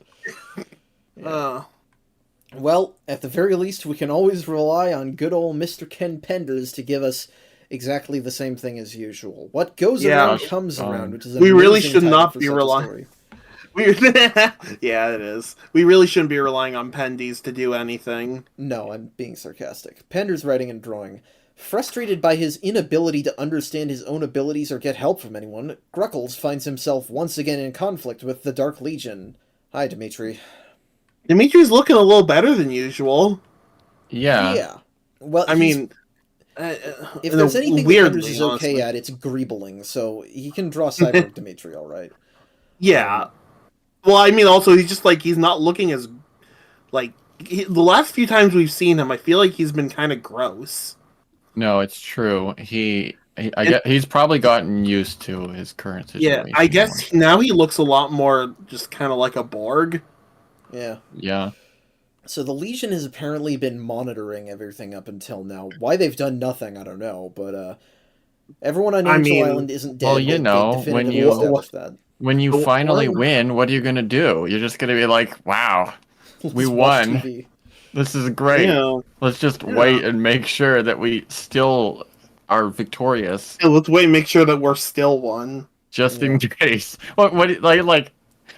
Well, at the very least, we can always rely on good old Mr. Ken Penders to give us exactly the same thing as usual. What goes around comes around, which is we really should not be relying. Yeah, it is. We really shouldn't be relying on Pendies to do anything. No, I'm being sarcastic. Penders writing and drawing. Frustrated by his inability to understand his own abilities or get help from anyone, Gruckles finds himself once again in conflict with the Dark Legion. Hi, Dimitri. Dimitri's looking a little better than usual. Yeah. Yeah. Well, I mean, If there's anything that weirdly, Penders is okay honestly. at, it's greebling, so he can draw Cyborg Dimitri, all right. Yeah. Well, I mean, also he's just like he's not looking as like the last few times we've seen him. I feel like he's been kind of gross. No, it's true. He's probably gotten used to his current Yeah, situation. I guess now he looks a lot more just kind of like a Borg. Yeah. Yeah. So the Legion has apparently been monitoring everything up until now. Why they've done nothing, I don't know, but everyone on Angel Island isn't dead. Well, you know, they definitively established that. When you finally win, what are you gonna do? You're just gonna be like, "Wow, we won! TV. This is great. Yeah. Let's just wait and make sure that we still are victorious." Yeah, let's wait and make sure that we're still one. Just in case. What like?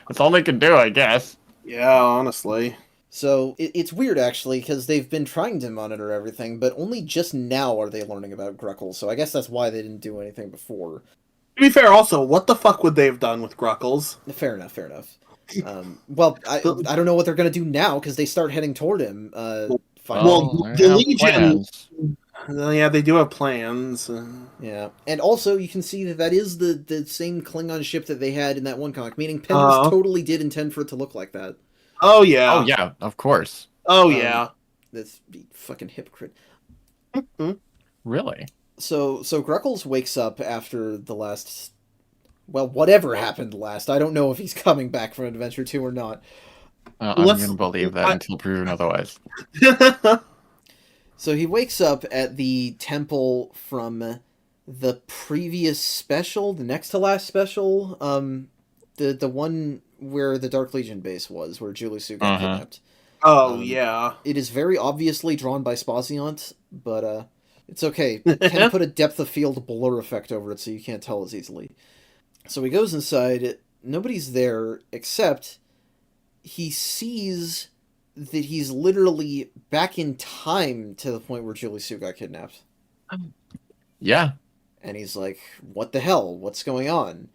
That's all they can do, I guess. Yeah, honestly. So it's weird actually because they've been trying to monitor everything, but only just now are they learning about Gruckle. So I guess that's why they didn't do anything before. To be fair, also, what the fuck would they have done with Gruckles? Fair enough. Well, I don't know what they're gonna do now because they start heading toward him. The Legion. Plans. Yeah, they do have plans. Yeah, and also you can see that is the same Klingon ship that they had in that one comic, meaning Penders totally did intend for it to look like that. Oh yeah. Oh yeah, of course. Oh yeah. That's fucking hypocrite. Really? So Gruckles wakes up after the last, well, whatever happened last. I don't know if he's coming back from Adventure 2 or not. I'm gonna believe that until proven otherwise. So he wakes up at the temple from the previous special, the next to last special, the one where the Dark Legion base was, where Julie Sue got kidnapped. Oh yeah. It is very obviously drawn by Spaziant, but it's okay. Ken put a depth of field blur effect over it so you can't tell as easily. So he goes inside, nobody's there except he sees that he's literally back in time to the point where Julie Sue got kidnapped. Yeah. And he's like, what the hell? What's going on?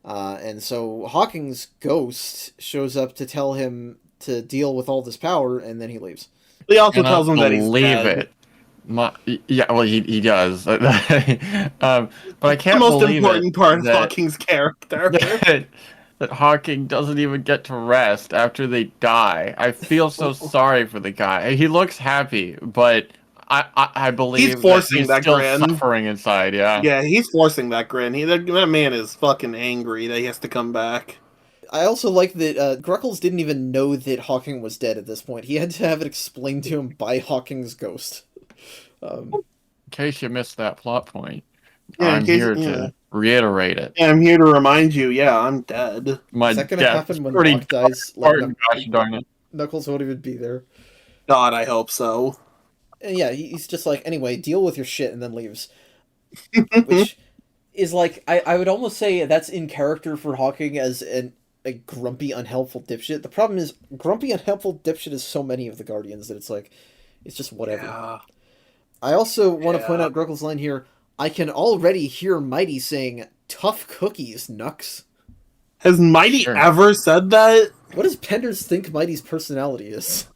And so Hawking's ghost shows up to tell him to deal with all this power, and then he leaves. He also tells him that he's dead. Yeah, well, he does. But I can't believe the most important part of Hawking's character. That Hawking doesn't even get to rest after they die. I feel so sorry for the guy. He looks happy, but I believe he's forcing he's that still grin. Suffering inside. Yeah, he's forcing that grin. That man is fucking angry that he has to come back. I also like that Gruckles didn't even know that Hawking was dead at this point. He had to have it explained to him by Hawking's ghost. In case you missed that plot point, yeah, I'm here to reiterate it. Yeah, I'm here to remind you, I'm dead. Is that going to happen when Locke dies? Gosh darn it. Knuckles won't even be there. God, I hope so. And yeah, he's just like, anyway, deal with your shit, and then leaves. Which is like, I would almost say that's in character for Hawking as a grumpy, unhelpful dipshit. The problem is, grumpy, unhelpful dipshit is so many of the Guardians that it's like, it's just whatever. Yeah. I also want to point out Gruckle's line here. I can already hear Mighty saying, tough cookies, Nux. Has Mighty ever said that? What does Penders think Mighty's personality is?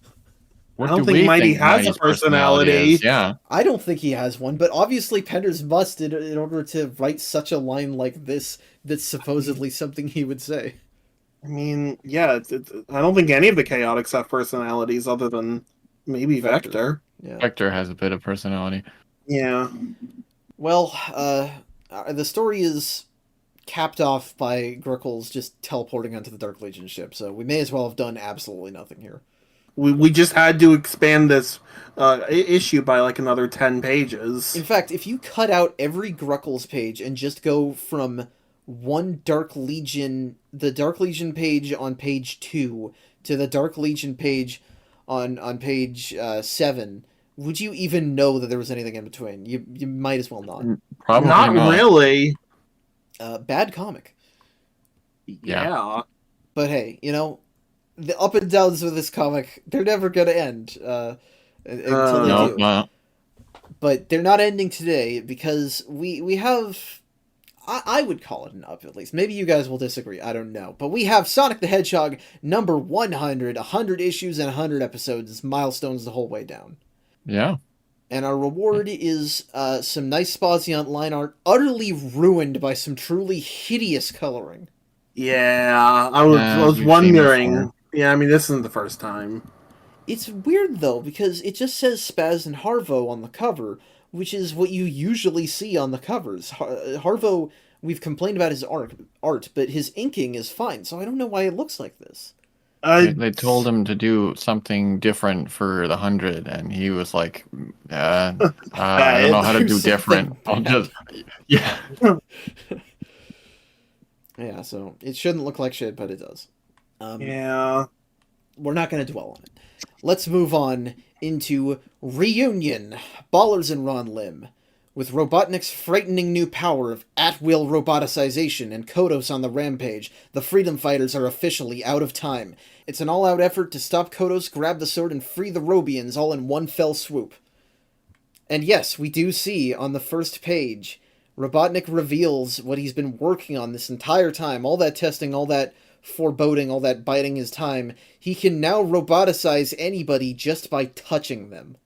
I don't think Mighty has a personality. Yeah. I don't think he has one, but obviously Penders must in order to write such a line like this that's supposedly something he would say. I mean, yeah, I don't think any of the Chaotix have personalities other than maybe Vector. Yeah. Vector has a bit of personality. Yeah. Well, the story is capped off by Gruckles just teleporting onto the Dark Legion ship, so we may as well have done absolutely nothing here. We just had to expand this issue by like another 10 pages. In fact, if you cut out every Gruckles page and just go from one Dark Legion, the Dark Legion page on page 2 to the Dark Legion page on page 7, would you even know that there was anything in between? You might as well not. Probably not really. Bad comic. Yeah. But hey, the up and downs of this comic, they're never going to end until they do. No. But they're not ending today because we have... I would call it an up, at least. Maybe you guys will disagree. I don't know. But we have Sonic the Hedgehog number 100, 100 issues and 100 episodes, milestones the whole way down. Yeah. And our reward is some nice Spaziant line art, utterly ruined by some truly hideous coloring. Yeah, I was We've seen this wondering. one. Yeah, I mean, this isn't the first time. It's weird, though, because it just says Spaz and Harvo on the cover, which is what you usually see on the covers. Harvo, we've complained about his art, but his inking is fine, so I don't know why it looks like this. They told him to do something different for the 100, and he was like, I don't know how to do different. I'll just, yeah. Yeah, so it shouldn't look like shit, but it does. Yeah. We're not going to dwell on it. Let's move on into Reunion, Ballers and Ron Lim. With Robotnik's frightening new power of at-will roboticization and Kodos on the rampage, the Freedom Fighters are officially out of time. It's an all-out effort to stop Kodos, grab the sword, and free the Robians all in one fell swoop. And yes, we do see on the first page, Robotnik reveals what he's been working on this entire time, all that testing, all that foreboding, all that biding his time. He can now roboticize anybody just by touching them.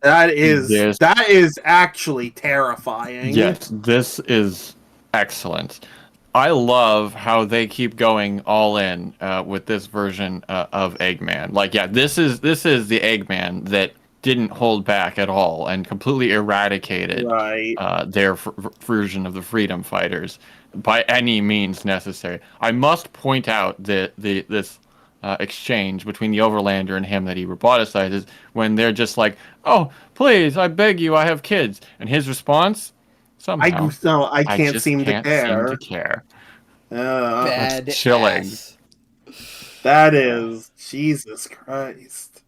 That is actually terrifying. Yes, this is excellent. I love how they keep going all in with this version of Eggman. Like, yeah, this is the Eggman that didn't hold back at all and completely eradicated their version of the Freedom Fighters by any means necessary. I must point out that this exchange between the Overlander and him that he roboticizes when they're just like, "Oh, please, I beg you, I have kids," and his response, somehow, I can't just seem can't to care. seem to care. Bad That's chilling. ass. That is Jesus Christ.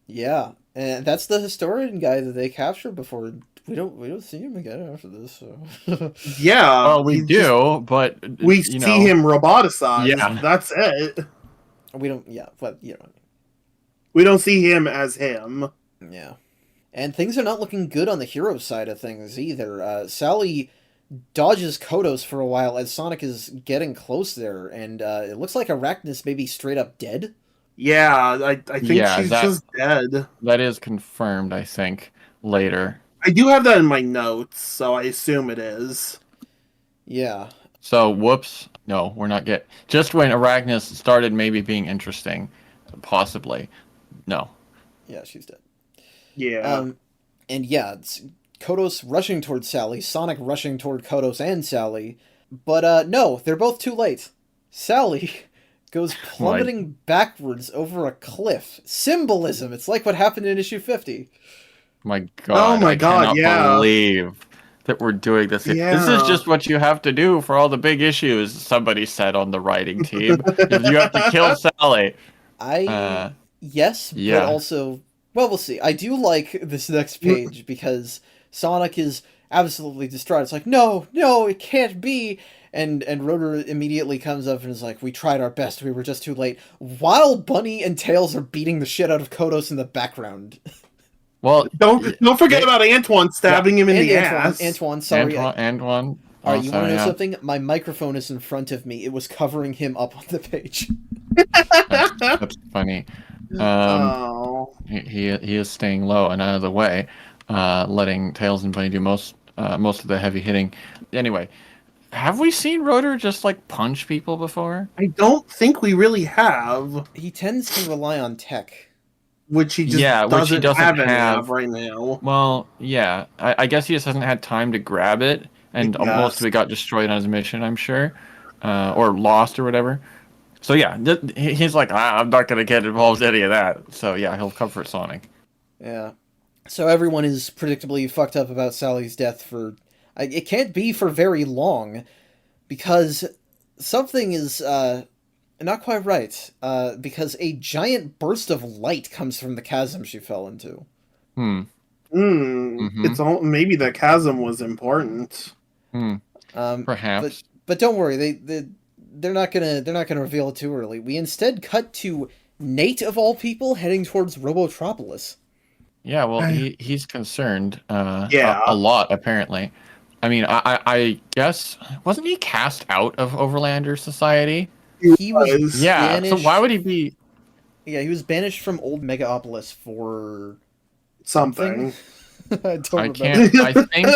Yeah, and that's the historian guy that they captured before. We don't see him again after this. So. Yeah. Well, we do, but we see him roboticized. Yeah. That's it. We don't. Yeah, but you know. We don't see him as him. Yeah, and things are not looking good on the hero side of things either. Sally dodges Kodos for a while as Sonic is getting close there, and it looks like Arachnus may be straight up dead. Yeah, I think she's just dead. That is confirmed, I think, later. I do have that in my notes, so I assume it is. Yeah. So, whoops. No, we're not get. Just when Arachnus started maybe being interesting, possibly. No. Yeah, she's dead. Yeah. And yeah, it's Kodos rushing towards Sally, Sonic rushing toward Kodos and Sally, but no, they're both too late. Sally goes plummeting backwards over a cliff. Symbolism. It's like what happened in issue 50. My God. Oh my God, I cannot believe that we're doing this. Yeah. This is just what you have to do for all the big issues, somebody said on the writing team. You have to kill Sally. Yes, yeah. But also, well, we'll see. I do like this next page because Sonic is absolutely distraught. It's like, no, it can't be. And Rotor immediately comes up and is like, we tried our best, we were just too late. While Bunny and Tails are beating the shit out of Kodos in the background. Well, don't forget about Antoine stabbing him in the ass. Antoine, sorry. Antoine. All right, you want to know something? My microphone is in front of me. It was covering him up on the page. That's funny. He is staying low and out of the way, letting Tails and Bunny do most of the heavy hitting. Anyway, have we seen Rotor just like punch people before? I don't think we really have. He tends to rely on tech. Which he just doesn't have right now. Well, yeah. I guess he just hasn't had time to grab it, and most of it got destroyed on his mission, I'm sure. Or lost or whatever. So yeah, he's like, I'm not going to get involved in any of that. So yeah, he'll comfort Sonic. Yeah. So everyone is predictably fucked up about Sally's death for... It can't be for very long, because something is... not quite right, because a giant burst of light comes from the chasm she fell into. Mm-hmm. It's all, maybe the chasm was important. Perhaps, but don't worry, they're not gonna reveal it too early. We instead cut to Nate of all people heading towards Robotropolis. Yeah, well, he's concerned. A lot apparently. I mean, I guess wasn't he cast out of Overlander Society? He was banished. So why would he be? Yeah, he was banished from Old Megaopolis for something. I don't I remember. can't. I think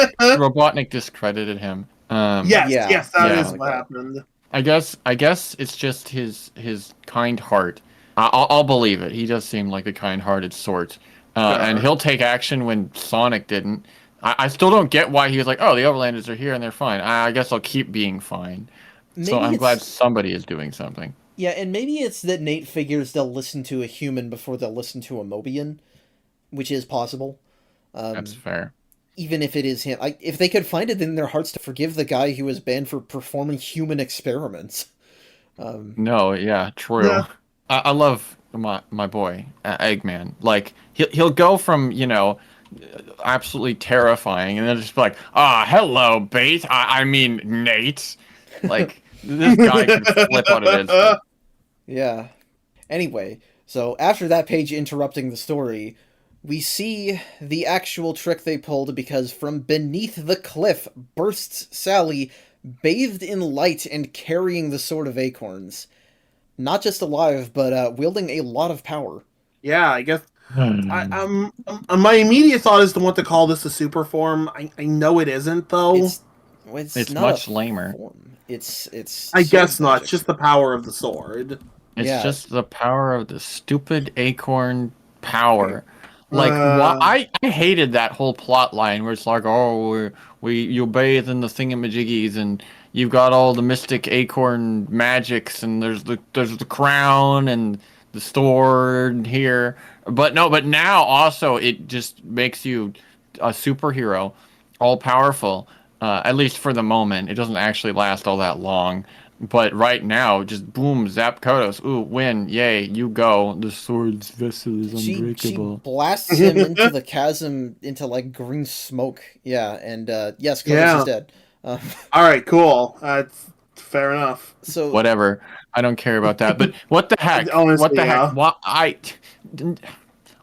Robotnik discredited him. Yes, Yeah, yes, that yeah. is what happened. I guess it's just his kind heart. I'll believe it. He does seem like a kind-hearted sort, and Sure. he'll take action when Sonic didn't. I still don't get why he was like, "Oh, the Overlanders are here and they're fine. I guess I'll keep being fine." So Maybe I'm glad it's somebody is doing something. yeah, and maybe it's that Nate figures they'll listen to a human before they'll listen to a Mobian, which is possible. That's fair. Even if it is him, if they could find it in their hearts to forgive the guy who was banned for performing human experiments. No, yeah, true. Yeah. I love my boy Eggman. Like he'll go from absolutely terrifying, and then just be like, hello, Bait. I mean Nate. Like this guy can flip on an instant. Yeah. Anyway, so after that page interrupting the story, we see the actual trick they pulled because from beneath the cliff bursts Sally, bathed in light and carrying the Sword of Acorns. Not just alive, but wielding a lot of power. Yeah, I guess. My immediate thought is to want to call this a super form. I know it isn't though. It's not much a lamer. Form. It's. I guess sword not. magic. It's just the power of the sword. It's Yeah. just the power of the stupid acorn power. Like why I hated that whole plot line where it's like, oh, you bathe in the thingamajiggies and you've got all the mystic acorn magics and there's the crown and the sword here. But now also it just makes you a superhero, all powerful. At least for the moment, it doesn't actually last all that long. But right now, just boom, zap Kodos. Ooh, win, yay, you go. The sword's vessel is She unbreakable. blasts him into the chasm, into like green smoke. Yeah, and yes, Kodos is dead. All right, cool. That's fair enough. So Whatever. I don't care about that. But what the heck? Honestly, what the yeah. heck? What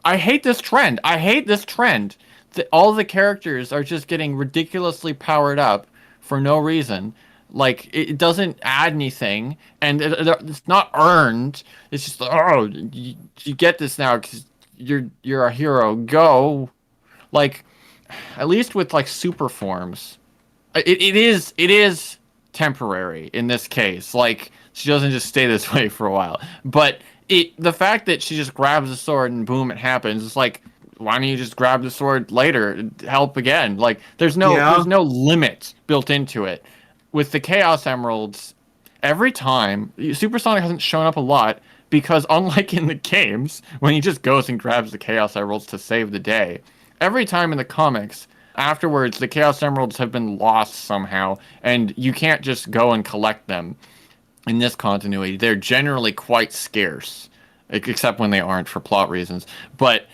I hate this trend. I hate this trend. All the characters are just getting ridiculously powered up for no reason. Like it doesn't add anything, and it's not earned. It's just you get this now because you're a hero. Go, like at least with like super forms, it is temporary in this case. Like she doesn't just stay this way for a while, but the fact that she just grabs the sword and boom, it happens. It's like, why don't you just grab the sword later? Help again. Like there's no limit built into it. With the Chaos Emeralds, every time Supersonic hasn't shown up a lot because unlike in the games when he just goes and grabs the Chaos Emeralds to save the day, every time in the comics afterwards the Chaos Emeralds have been lost somehow and you can't just go and collect them. In this continuity, they're generally quite scarce, except when they aren't for plot reasons. But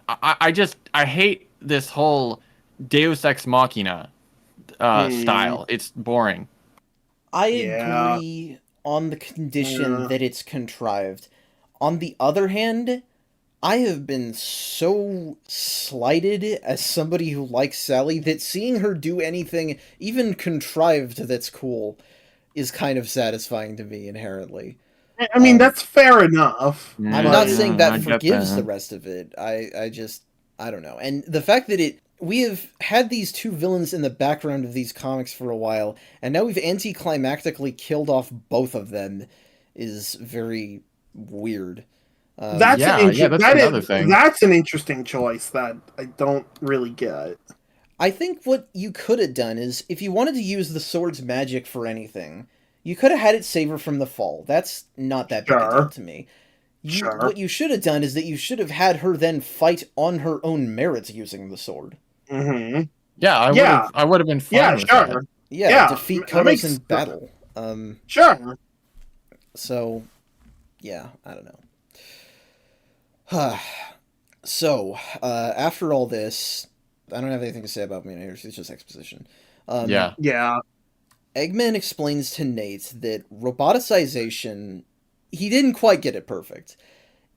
I hate this whole Deus Ex Machina style. It's boring. I agree on the condition that it's contrived. On the other hand, I have been so slighted as somebody who likes Sally that seeing her do anything, even contrived, that's cool, is kind of satisfying to me inherently. I mean, that's fair enough. I'm not saying that I get forgives that. the rest of it. I don't know. And the fact that we have had these two villains in the background of these comics for a while, and now we've anticlimactically killed off both of them is very weird. That's another thing. That's an interesting choice that I don't really get. I think what you could have done is, if you wanted to use the sword's magic for anything, you could have had it save her from the fall. That's not that big a deal to me. What you should have done is that you should have had her then fight on her own merits using the sword. Mm-hmm. Yeah, I would have been fine with that. Yeah, defeat Kodos in battle. Sure. So, yeah, I don't know. So, after all this, I don't have anything to say about Miniatures, it's just exposition. Yeah. Eggman explains to Nate that roboticization, he didn't quite get it perfect.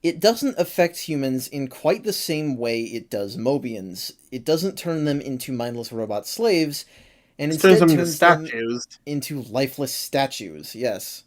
It doesn't affect humans in quite the same way it does Mobians. It doesn't turn them into mindless robot slaves, and instead turns them into lifeless statues, yes.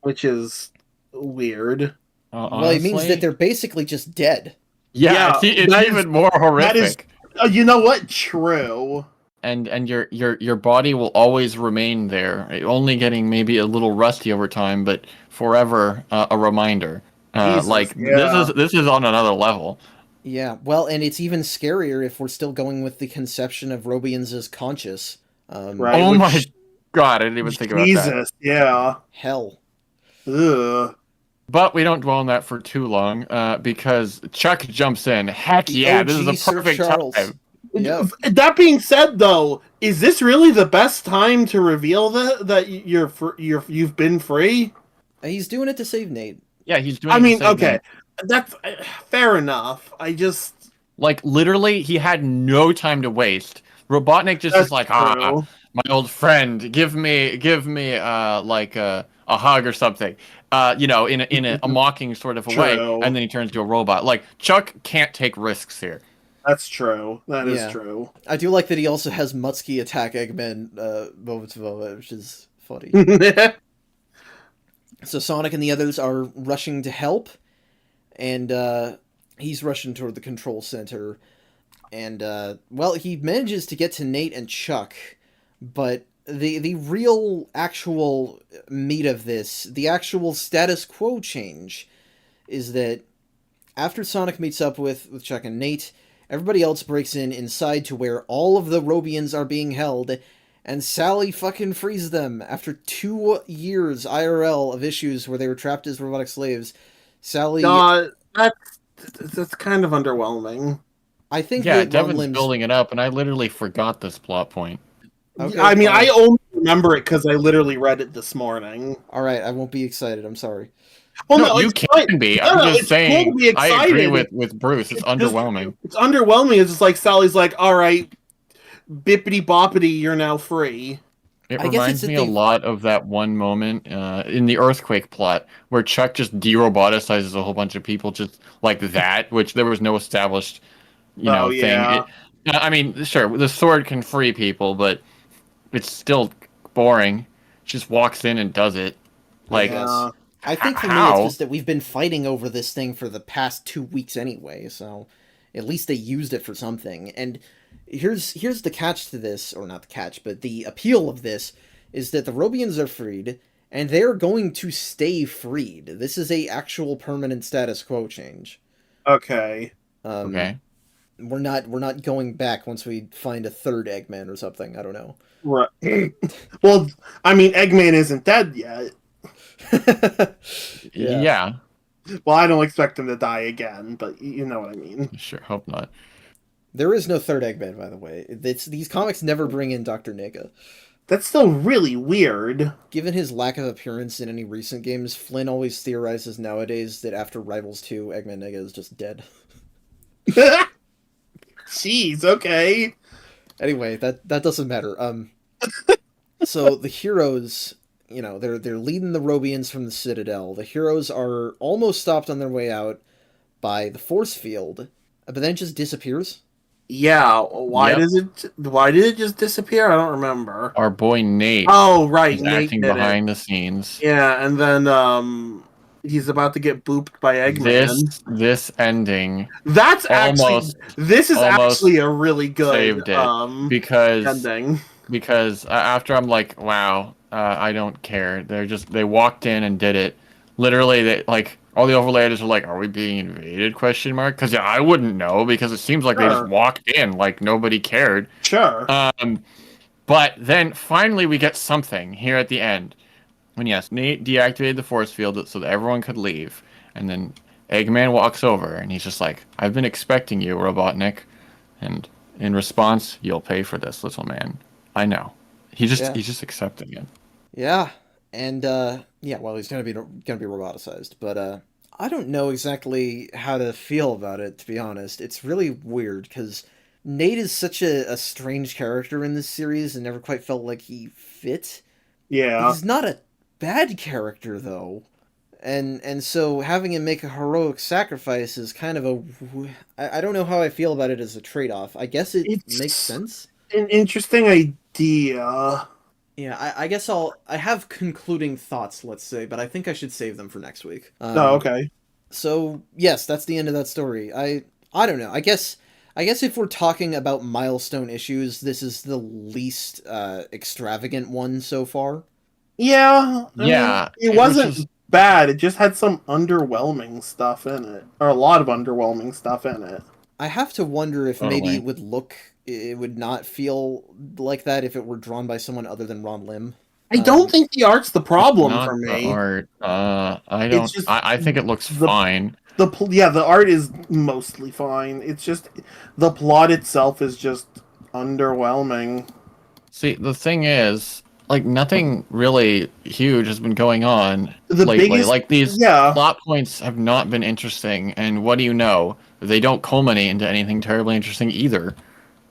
Which is weird. Well, it means that they're basically just dead. Yeah, it's even more horrific. You know what? True. And your body will always remain there, only getting maybe a little rusty over time, but forever a reminder. Jesus, Like yeah. this is on another level. Yeah, well, and it's even scarier if we're still going with the conception of Robians as conscious. Right. Oh my Which, god, I didn't even think about that. Jesus, yeah. Hell. Ugh. But we don't dwell on that for too long, because Chuck jumps in. Heck The yeah, this is OG a Sir perfect Charles. time. Yep. That being said, though, is this really the best time to reveal that you've been free? He's doing it to save Nate. Yeah, he's doing I the mean, same okay, thing. that's fair enough. I just Like literally, he had no time to waste. Robotnik just that's is like, true. my old friend, give me like a hug or something. In a mocking sort of a way, True. and then he turns to a robot. Like Chuck can't take risks here. That's true. That is Yeah. true. I do like that he also has Mutsky attack Eggman moment to moment, which is funny. So Sonic and the others are rushing to help, and he's rushing toward the control center. And, well, he manages to get to Nate and Chuck, but the real, actual meat of this, the actual status quo change, is that after Sonic meets up with Chuck and Nate, everybody else breaks in inside to where all of the Robians are being held, and Sally fucking frees them. After 2 years IRL of issues where they were trapped as robotic slaves, Sally... That's kind of underwhelming. I think Yeah, that Devin's Rumlim's... building it up, and I literally forgot this plot point. Okay, I mean, fine. I only remember it because I literally read it this morning. Alright, I won't be excited, I'm sorry. Well, No, you it's can fine. be. No, I'm no, just it's cool saying. to be I agree excited. with Bruce. It's Just- underwhelming. It's underwhelming. It's just like Sally's like, all right, bippity boppity, you're now free. It I guess it's reminds that me a they've- lot of that one moment in the Earthquake plot where Chuck just de-robotizes a whole bunch of people just like that, which there was no established, Oh, thing. yeah. I mean, sure, the sword can free people, but it's still boring. Just walks in and does it. Like, Yeah. I think for me how? it's just that we've been fighting over this thing for the past 2 weeks anyway, so at least they used it for something. And here's the catch to this, or not the catch, but the appeal of this is that the Robians are freed, and they're going to stay freed. This is a actual permanent status quo change. Okay. Okay. We're not going back once we find a third Eggman or something. I don't know. Right. Well, I mean, Eggman isn't dead yet. Yeah. Well, I don't expect him to die again, but you know what I mean. Sure, hope not. There is no third Eggman, by the way. These comics never bring in Dr. Nega. That's still really weird. Given his lack of appearance in any recent games, Flynn always theorizes nowadays that after Rivals 2, Eggman Nega is just dead. Jeez, okay. Anyway, that doesn't matter. So the heroes, they're leading the Robians from the Citadel. The heroes are almost stopped on their way out by the force field, but then it just disappears. Yeah, why Yep. did it just disappear? I don't remember. Our boy Nate Oh, right, is Nate acting did behind the scenes. it. Yeah, and then he's about to get booped by Eggman. This ending That's actually almost this is almost actually a really good saved it because ending. after I'm like, wow, I don't care. They walked in and did it. Literally, they like all the overlayers are like, are we being invaded? Question mark. Because I wouldn't know because it seems like they just Sure. walked in like nobody cared. Sure. But then finally we get something here at the end. When yes, Nate deactivated the force field so that everyone could leave, and then Eggman walks over and he's just like, "I've been expecting you, Robotnik," and in response, "You'll pay for this, little man." I know. He's just accepting it. Yeah, and well, he's gonna be roboticized, but I don't know exactly how to feel about it. To be honest, it's really weird because Nate is such a strange character in this series, and never quite felt like he fit. Yeah. He's not a bad character though, and so having him make a heroic sacrifice is kind of I don't know how I feel about it as a trade-off. I guess it makes sense. An interesting idea. Yeah, I guess I have concluding thoughts, let's say, but I think I should save them for next week. Oh, okay. So yes, that's the end of that story. I don't know. I guess I guess if we're talking about milestone issues, this is the least extravagant one so far. Yeah, I mean, Yeah, it which wasn't is bad. It just had some underwhelming stuff in it, or a lot of underwhelming stuff in it. I have to wonder if maybe totally it would not feel like that if it were drawn by someone other than Ron Lim. I don't think the art's the problem not for the me. art. I It's don't. just I think it looks the fine. the art is mostly fine. It's just the plot itself is just underwhelming. See, the thing is, like, nothing really huge has been going on The lately. biggest, Like, these yeah, plot points have not been interesting, and what do you know? They don't culminate into anything terribly interesting either.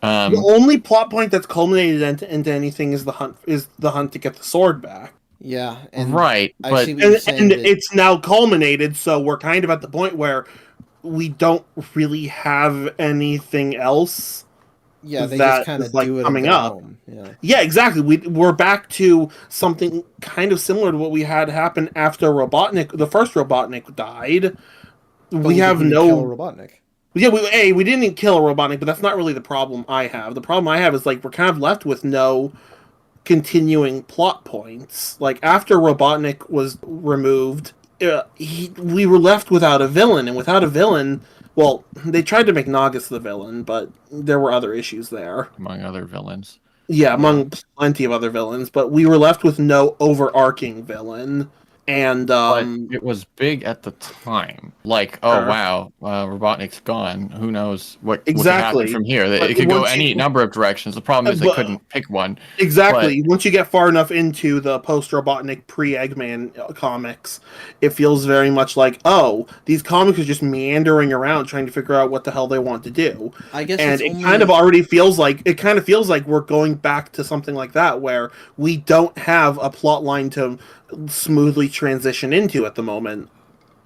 the Um, only plot point that's culminated into anything is the hunt to get the sword back. Yeah, and right, I see but what you're And saying. That, it's now culminated, so we're kind of at the point where we don't really have anything else yeah, they just that kind is of like do it and coming go up. home. Yeah. Yeah, exactly. We're back to something kind of similar to what we had happen after Robotnik. The first Robotnik died. But We we didn't have even kill a no. Robotnik. Yeah, we didn't even kill a Robotnik, but that's not really the problem I have. The problem I have is like we're kind of left with no continuing plot points. Like after Robotnik was removed, we were left without a villain, and without a villain, well, they tried to make Nagus the villain, but there were other issues there. among other villains. Yeah, Yeah. among plenty of other villains, but we were left with no overarching villain. And But it was big at the time. Like, oh sure. wow, Robotnik's gone. Who knows what could happen Exactly. from here? But It could go once any you, number of directions. The problem is they but couldn't pick one. But exactly. Once you get far enough into the post-Robotnik pre-Eggman comics, it feels very much like, oh, these comics are just meandering around trying to figure out what the hell they want to do. I guess And it's it only kind of already feels like we're going back to something like that where we don't have a plot line to smoothly transition into at the moment.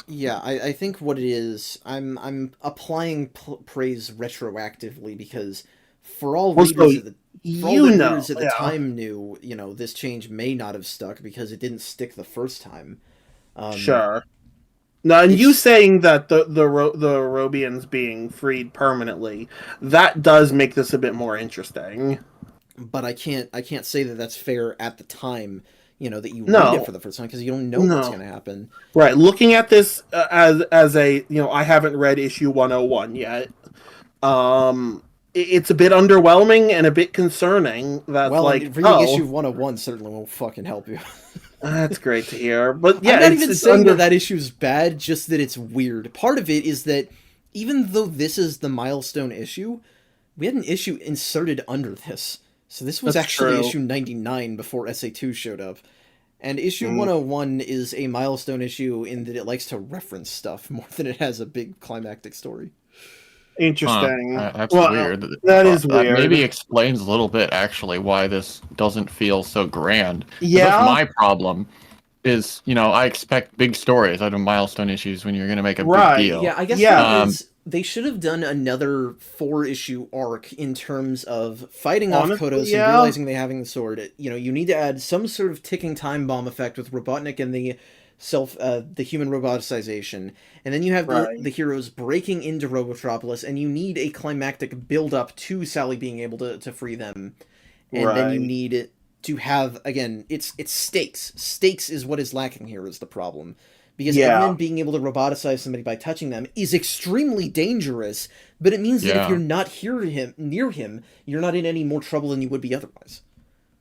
Yeah, I think what it is, I'm applying praise retroactively because for all Also, readers at the for all you that know, readers at the yeah, time knew, this change may not have stuck because it didn't stick the first time. Um, sure. Now, and you it's saying that the Robians being freed permanently, that does make this a bit more interesting. but I can't say that that's fair at the time, that you read it No, for the first time because you don't know what's no. going to happen. Right, looking at this as a I haven't read issue 101 yet. It's a bit underwhelming and a bit concerning. That's Well, like, and reading oh, issue 101 certainly won't fucking help you. that's great to hear. But yeah, I'm not even it's saying under. that issue's bad, just that it's weird. Part of it is that even though this is the milestone issue, we had an issue inserted under this. So this was That's actually true. issue 99 before SA2 showed up. And issue Mm, 101 is a milestone issue in that it likes to reference stuff more than it has a big climactic story. huh, interesting. that's Well, weird. that is That maybe weird. explains a little bit actually why this doesn't feel so grand. 'Cause that's Yeah, my problem. Is I expect big stories out of milestone issues when you're going to make a big right. deal. Yeah, I guess Yeah. what it is, they should have done another 4-issue arc in terms of fighting off Honestly, Kodos and yeah. realizing they having the sword. You need to add some sort of ticking time bomb effect with Robotnik and the human roboticization, and then you have the Right. heroes breaking into Robotropolis, and you need a climactic build up to Sally being able to free them, and then you Right. need to have again it's stakes is what is lacking here is the problem because Yeah. Eggman being able to roboticize somebody by touching them is extremely dangerous, but it means that if Yeah. you're not near him, you're not in any more trouble than you would be otherwise.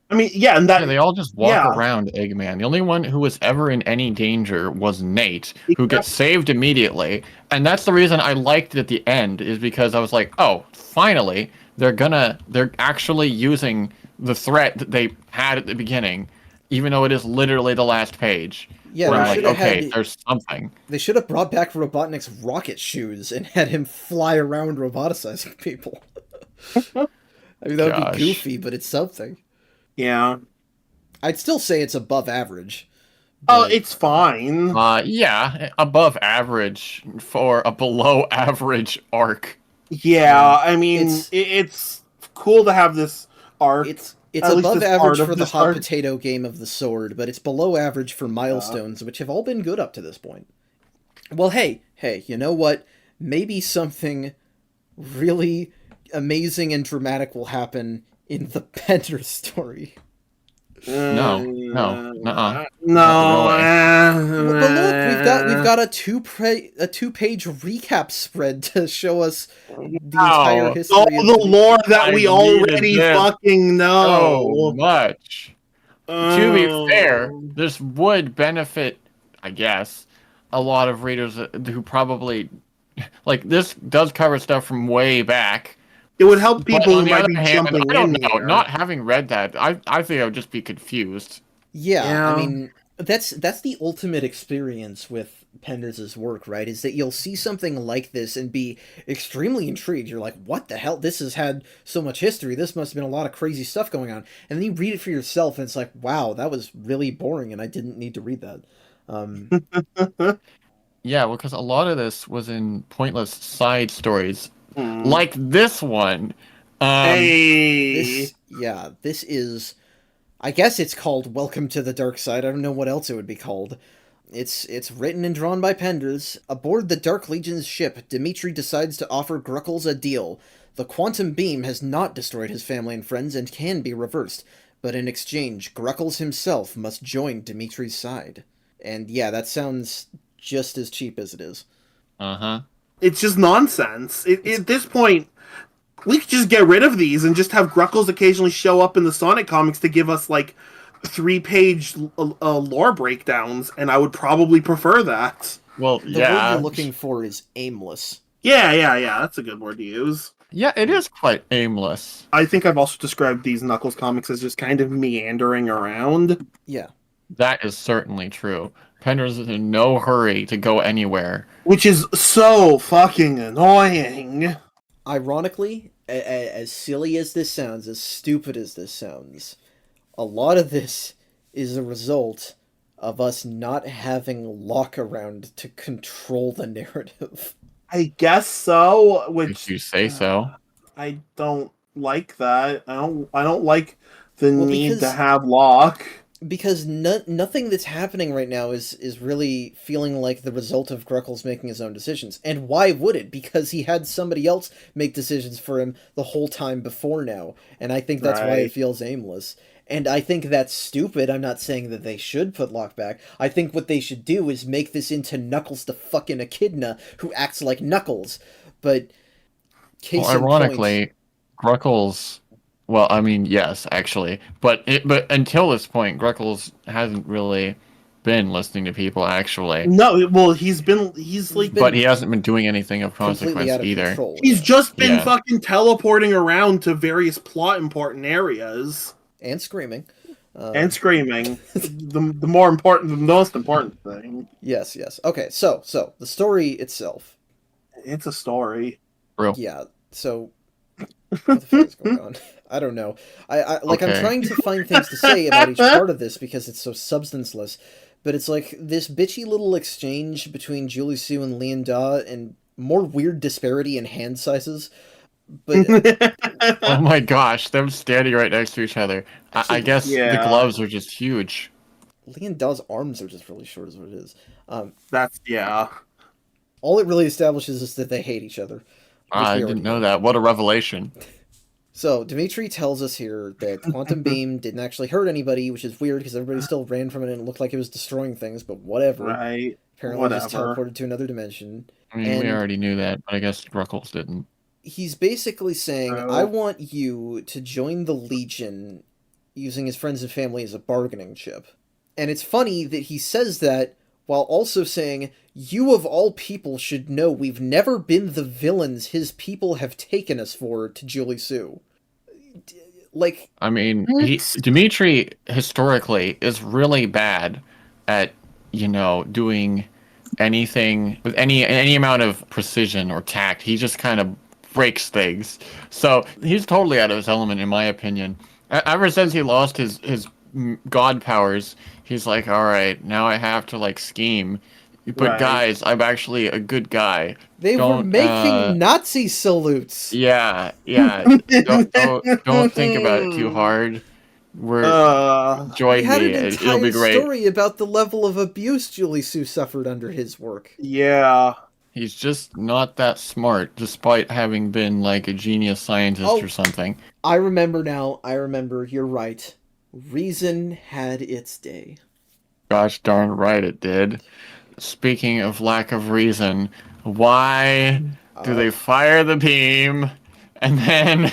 I mean, yeah, and Yeah, that they all just walk yeah. around Eggman. The only one who was ever in any danger was Nate, who gets Exactly. saved immediately. And that's the reason I liked it at the end, is because I was like, oh, finally, they're actually using the threat that they had at the beginning, even though it is literally the last page. Yeah, Where they I'm like, should have okay, had there's something. they should have brought back Robotnik's rocket shoes and had him fly around roboticizing people. I mean, that would Gosh. be goofy, but it's something. Yeah. I'd still say it's above average. Oh, but- it's fine. Yeah, above average for a below average arc. Yeah, I mean, It's- it's cool to have this arc. It's At least above this average part of for the this hot arc. potato game of the sword, but it's below average for milestones, which have all been good up to this point. Well, hey, you know what? Maybe something really, amazing and dramatic will happen in the Bender story. No, nuh-uh. No. No way. But look, we've got a two-page recap spread to show us the entire history. All of the lore that we I already needed this fucking know. so much. To be fair, this would benefit, I guess, a lot of readers who probably like this does cover stuff from way back. It would help people who on the might other be hand, jumping I don't in know. here. Not having read that, I think I would just be confused. Yeah, I mean, that's the ultimate experience with Penders' work, right? Is that you'll see something like this and be extremely intrigued. You're like, what the hell? This has had so much history. This must have been a lot of crazy stuff going on. And then you read it for yourself, and it's like, wow, that was really boring, and I didn't need to read that. Yeah, well, because a lot of this was in pointless side stories, like this one. Hey. This is... I guess it's called Welcome to the Dark Side. I don't know what else it would be called. It's written and drawn by Penders. Aboard the Dark Legion's ship, Dimitri decides to offer Gruckles a deal. The quantum beam has not destroyed his family and friends and can be reversed, but in exchange, Gruckles himself must join Dimitri's side. And yeah, that sounds just as cheap as it is. Uh-huh. It's just nonsense. At this point, we could just get rid of these and just have Gruckles occasionally show up in the Sonic comics to give us, like, 3-page lore breakdowns, and I would probably prefer that. Well, The word you're looking for is aimless. Yeah, that's a good word to use. Yeah, it is quite aimless. I think I've also described these Knuckles comics as just kind of meandering around. Yeah. That is certainly true. Penders is in no hurry to go anywhere. Which is so fucking annoying. Ironically, as silly as this sounds, as stupid as this sounds, a lot of this is a result of us not having lock around to control the narrative. I guess so. If you say so. I don't like that. I don't like the need to have lock. Because nothing that's happening right now is really feeling like the result of Gruckles making his own decisions. And why would it? Because he had somebody else make decisions for him the whole time before now. And I think that's why it feels aimless. And I think that's stupid. I'm not saying that they should put Lock back. I think what they should do is make this into Knuckles the fucking Echidna who acts like Knuckles. But ironically, Gruckles... Well, I mean, yes, actually, but until this point, Gruckles hasn't really been listening to people. Actually, no. Well, but he hasn't been doing anything of consequence either. Control, he's just been fucking teleporting around to various plot important areas and screaming. the most important thing. Yes. Okay, so the story itself. It's a story. Real. Yeah. So what the fuck is going on? I don't know. I'm trying to find things to say about each part of this because it's so substanceless, but it's like this bitchy little exchange between Julie Sue and Lian Da and more weird disparity in hand sizes. But oh my gosh, them standing right next to each other. I guess the gloves are just huge. Lian Da's arms are just really short, is what it is. All it really establishes is that they hate each other. I didn't know that. What a revelation. So, Dimitri tells us here that Quantum Beam didn't actually hurt anybody, which is weird because everybody still ran from it and it looked like it was destroying things, but whatever. Right. Apparently just teleported to another dimension. I mean, we already knew that, but I guess Gruckles didn't. He's basically saying, I want you to join the Legion using his friends and family as a bargaining chip. And it's funny that he says that while also saying, you of all people should know we've never been the villains his people have taken us for, to Julie Sue. Like, I mean, Dimitri historically is really bad at, doing anything with any amount of precision or tact. He just kind of breaks things. So he's totally out of his element, in my opinion. Ever since he lost his god powers, he's like, all right, now I have to scheme. But guys, I'm actually a good guy. They were making Nazi salutes. Yeah. Don't think about it too hard. Join me. It'll be great. Story about the level of abuse Julie Sue suffered under his work. Yeah. He's just not that smart, despite having been like a genius scientist Oh, or something. I remember now. I remember. You're right. Reason had its day. Gosh darn right it did. Speaking of lack of reason, why do Uh, they fire the beam and then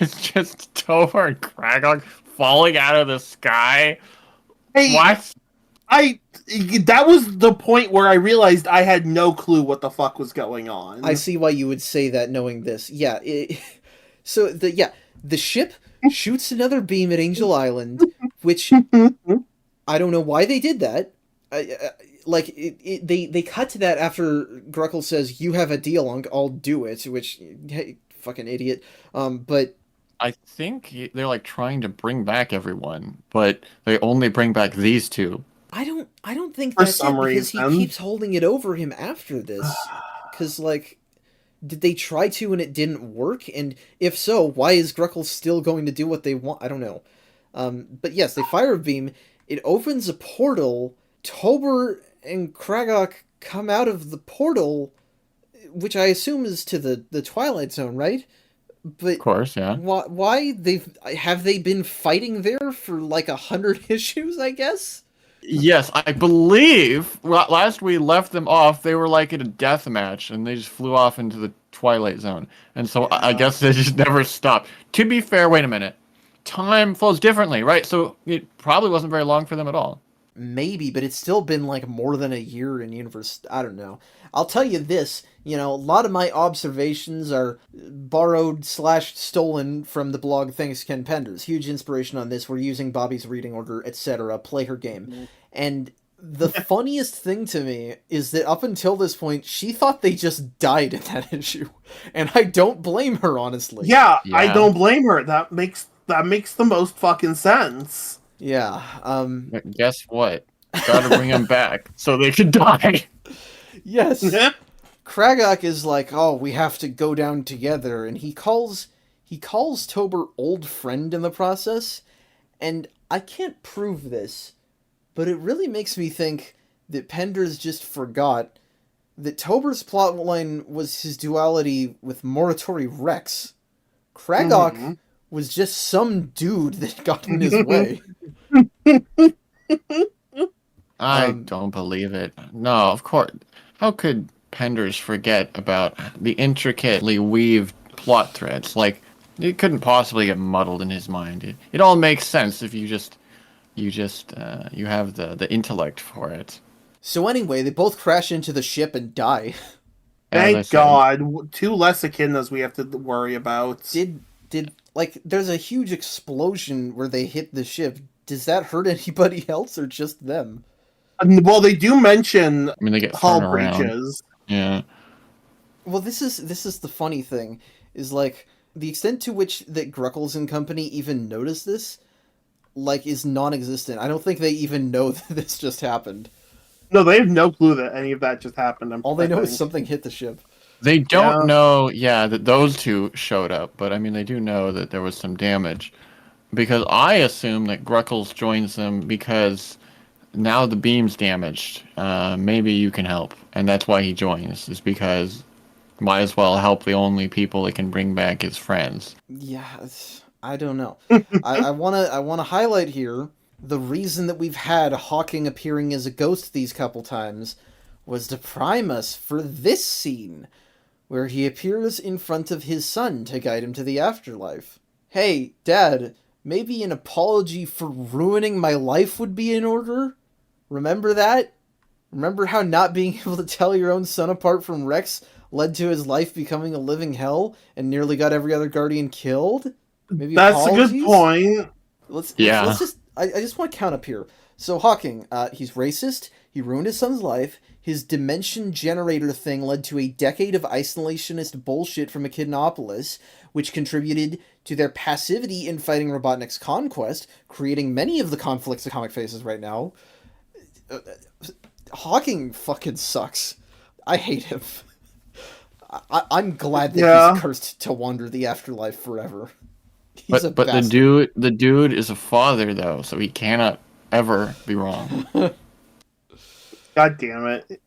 it's just Tovar and Kragok falling out of the sky? Hey, What? I that was the point where I realized I had no clue what the fuck was going on. I see why you would say that, knowing this. Yeah. So the ship shoots another beam at Angel Island, which I don't know why they did that. They cut to that after Gruckle says, "You have a deal, I'll do it," which, hey, fucking idiot. But I think they're like trying to bring back everyone, but they only bring back these two. I don't think For that's it, some because he reason. keeps holding it over him after this. Because, like, did they try to and it didn't work? And if so, why is Gruckle still going to do what they want? I don't know. But yes, they fire a beam. It opens a portal. Tober and Kragok come out of the portal, which I assume is to the Twilight Zone, right? Of But course, yeah. why have they been fighting there for like 100 issues? I guess. Yes, I believe last we left them off, they were like in a death match and they just flew off into the Twilight Zone. And so I guess they just never stopped. To be fair, wait a minute. Time flows differently, right? So it probably wasn't very long for them at all. Maybe, but it's still been like more than a year in universe. I don't know. I'll tell you this, a lot of my observations are borrowed / stolen from the blog Thanks Ken Penders. Huge inspiration on this. We're using Bobby's reading order, etc. Play her game. And the funniest thing to me is that up until this point, she thought they just died in that issue. And I don't blame her, honestly. Yeah, I Yeah. don't blame her. That makes the most fucking sense. Yeah, But guess what? Gotta bring them back so they could die. yes. Kragok is like, "Oh, we have to go down together," and he calls Tober old friend in the process, and I can't prove this, but it really makes me think that Penders just forgot that Tober's plotline was his duality with Morituri Rex. Kragok was just some dude that got in his way. I don't believe it. No, of course. How could Penders forget about the intricately weaved plot threads? Like, it couldn't possibly get muddled in his mind. It all makes sense if you have the intellect for it. So anyway, they both crash into the ship and die. As I Thank said. God. 2 less echidnas we have to worry about. Did like there's a huge explosion where they hit the ship. Does that hurt anybody else or just them? Well, they do mention I mean, they get hull thrown around. breaches. Yeah. Well, this is the funny thing, is like the extent to which that Gruckles and company even notice this, like, is non-existent. I don't think they even know that this just happened. No, they have no clue that any of that just happened. All they know is something hit the ship. They don't know, that those two showed up, but I mean, they do know that there was some damage. Because I assume that Gruckles joins them because now the beam's damaged. Maybe you can help. And that's why he joins, is because might as well help the only people that can bring back his friends. Yeah, I don't know. I wanna highlight here the reason that we've had Hawking appearing as a ghost these couple times was to prime us for this scene, where he appears in front of his son to guide him to the afterlife. Hey, Dad, maybe an apology for ruining my life would be in order? Remember that? Remember how not being able to tell your own son apart from Rex led to his life becoming a living hell and nearly got every other Guardian killed? Maybe That's apologies? a good point. Let's just I just want to count up here. So Hawking, he's racist, he ruined his son's life, his dimension generator thing led to a decade of isolationist bullshit from Echidnopolis, which contributed to their passivity in fighting Robotnik's conquest, creating many of the conflicts the comic faces right now. Hawking fucking sucks. I hate him. I'm glad that he's cursed to wander the afterlife forever. He's But the dude is a father though, so he cannot ever be wrong. God damn it.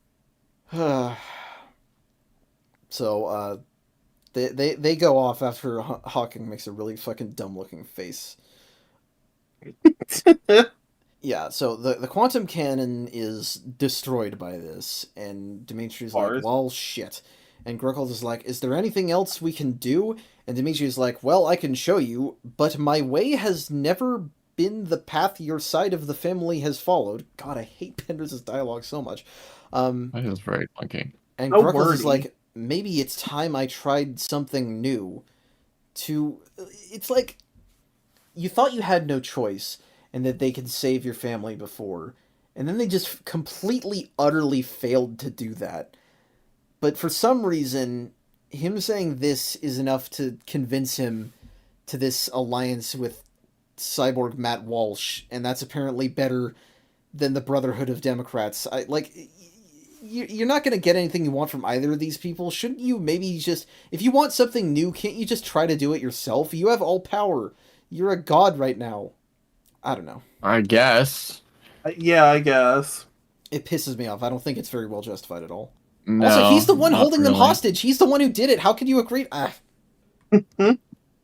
So they go off after Hawking makes a really fucking dumb looking face. Yeah, so the quantum cannon is destroyed by this, and Dimitri's like, Bars. well, shit. And Gruckles is like, is there anything else we can do? And Dimitri's like, well, I can show you, but my way has never been the path your side of the family has followed. God, I hate Pendra's dialogue so much. That is very clunky. And So Gruckles is wordy. like, maybe it's time I tried something new. It's like, you thought you had no choice and that they could save your family before, and then they just completely, utterly failed to do that. But for some reason, him saying this is enough to convince him to this alliance with Cyborg Matt Walsh, and that's apparently better than the Brotherhood of Democrats. You're not going to get anything you want from either of these people. Shouldn't you maybe just, if you want something new, can't you just try to do it yourself? You have all power. You're a god right now. I don't know. I guess. Yeah, I guess. It pisses me off. I don't think it's very well justified at all. No, Also, he's the one not holding them really. hostage. He's the one who did it. How can you agree? I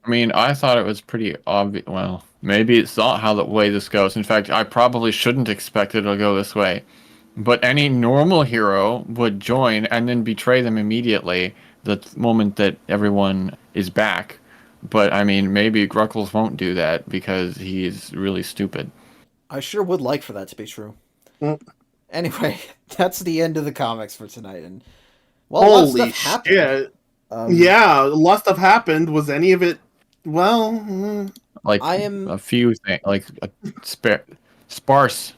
mean, I thought it was pretty obvious. Well, maybe it's not how the way this goes. In fact, I probably shouldn't expect it to go this way. But any normal hero would join and then betray them immediately the moment that everyone is back. But I mean, maybe Gruckles won't do that because he's really stupid. I sure would like for that to be true. Mm. Anyway, that's the end of the comics for tonight. And well, a lot of Holy stuff happened. shit. Um, Yeah, a lot of stuff happened. Was any of it... Well... Like I am- a few things, like a sparse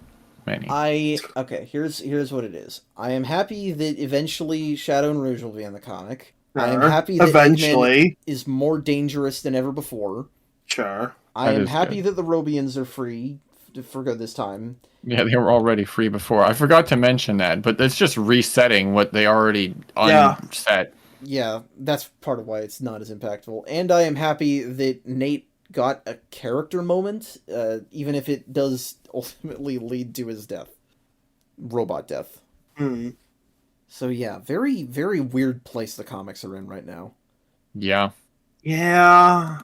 many. Okay, here's what it is. I am happy that eventually Shadow and Rouge will be in the comic. I am Sure. happy that Eggman Eventually. is more dangerous than ever before. Sure. I That am is happy good. that the Robians are free for good this time. Yeah, they were already free before. I forgot to mention that, but it's just resetting what they already Yeah. unset. Yeah, that's part of why it's not as impactful. And I am happy that Nate got a character moment, even if it does ultimately lead to his death. Robot death. Hmm. So yeah, very, very weird place the comics are in right now. Yeah. Yeah.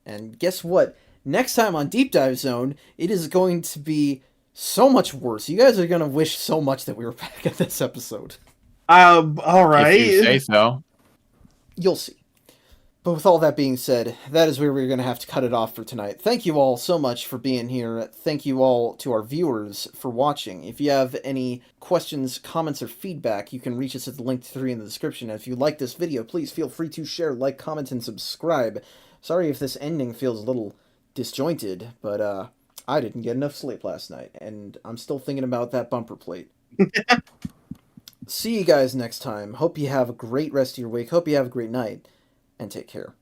And guess what? Next time on Deep Dive Zone, it is going to be so much worse. You guys are going to wish so much that we were back at this episode. All right. If you say so. You'll see. But with all that being said, that is where we're going to have to cut it off for tonight. Thank you all so much for being here. Thank you all to our viewers for watching. If you have any questions, comments, or feedback, you can reach us at the link 3 in the description. And if you like this video, please feel free to share, like, comment, and subscribe. Sorry if this ending feels a little disjointed, but I didn't get enough sleep last night, and I'm still thinking about that bumper plate. See you guys next time. Hope you have a great rest of your week. Hope you have a great night, and take care.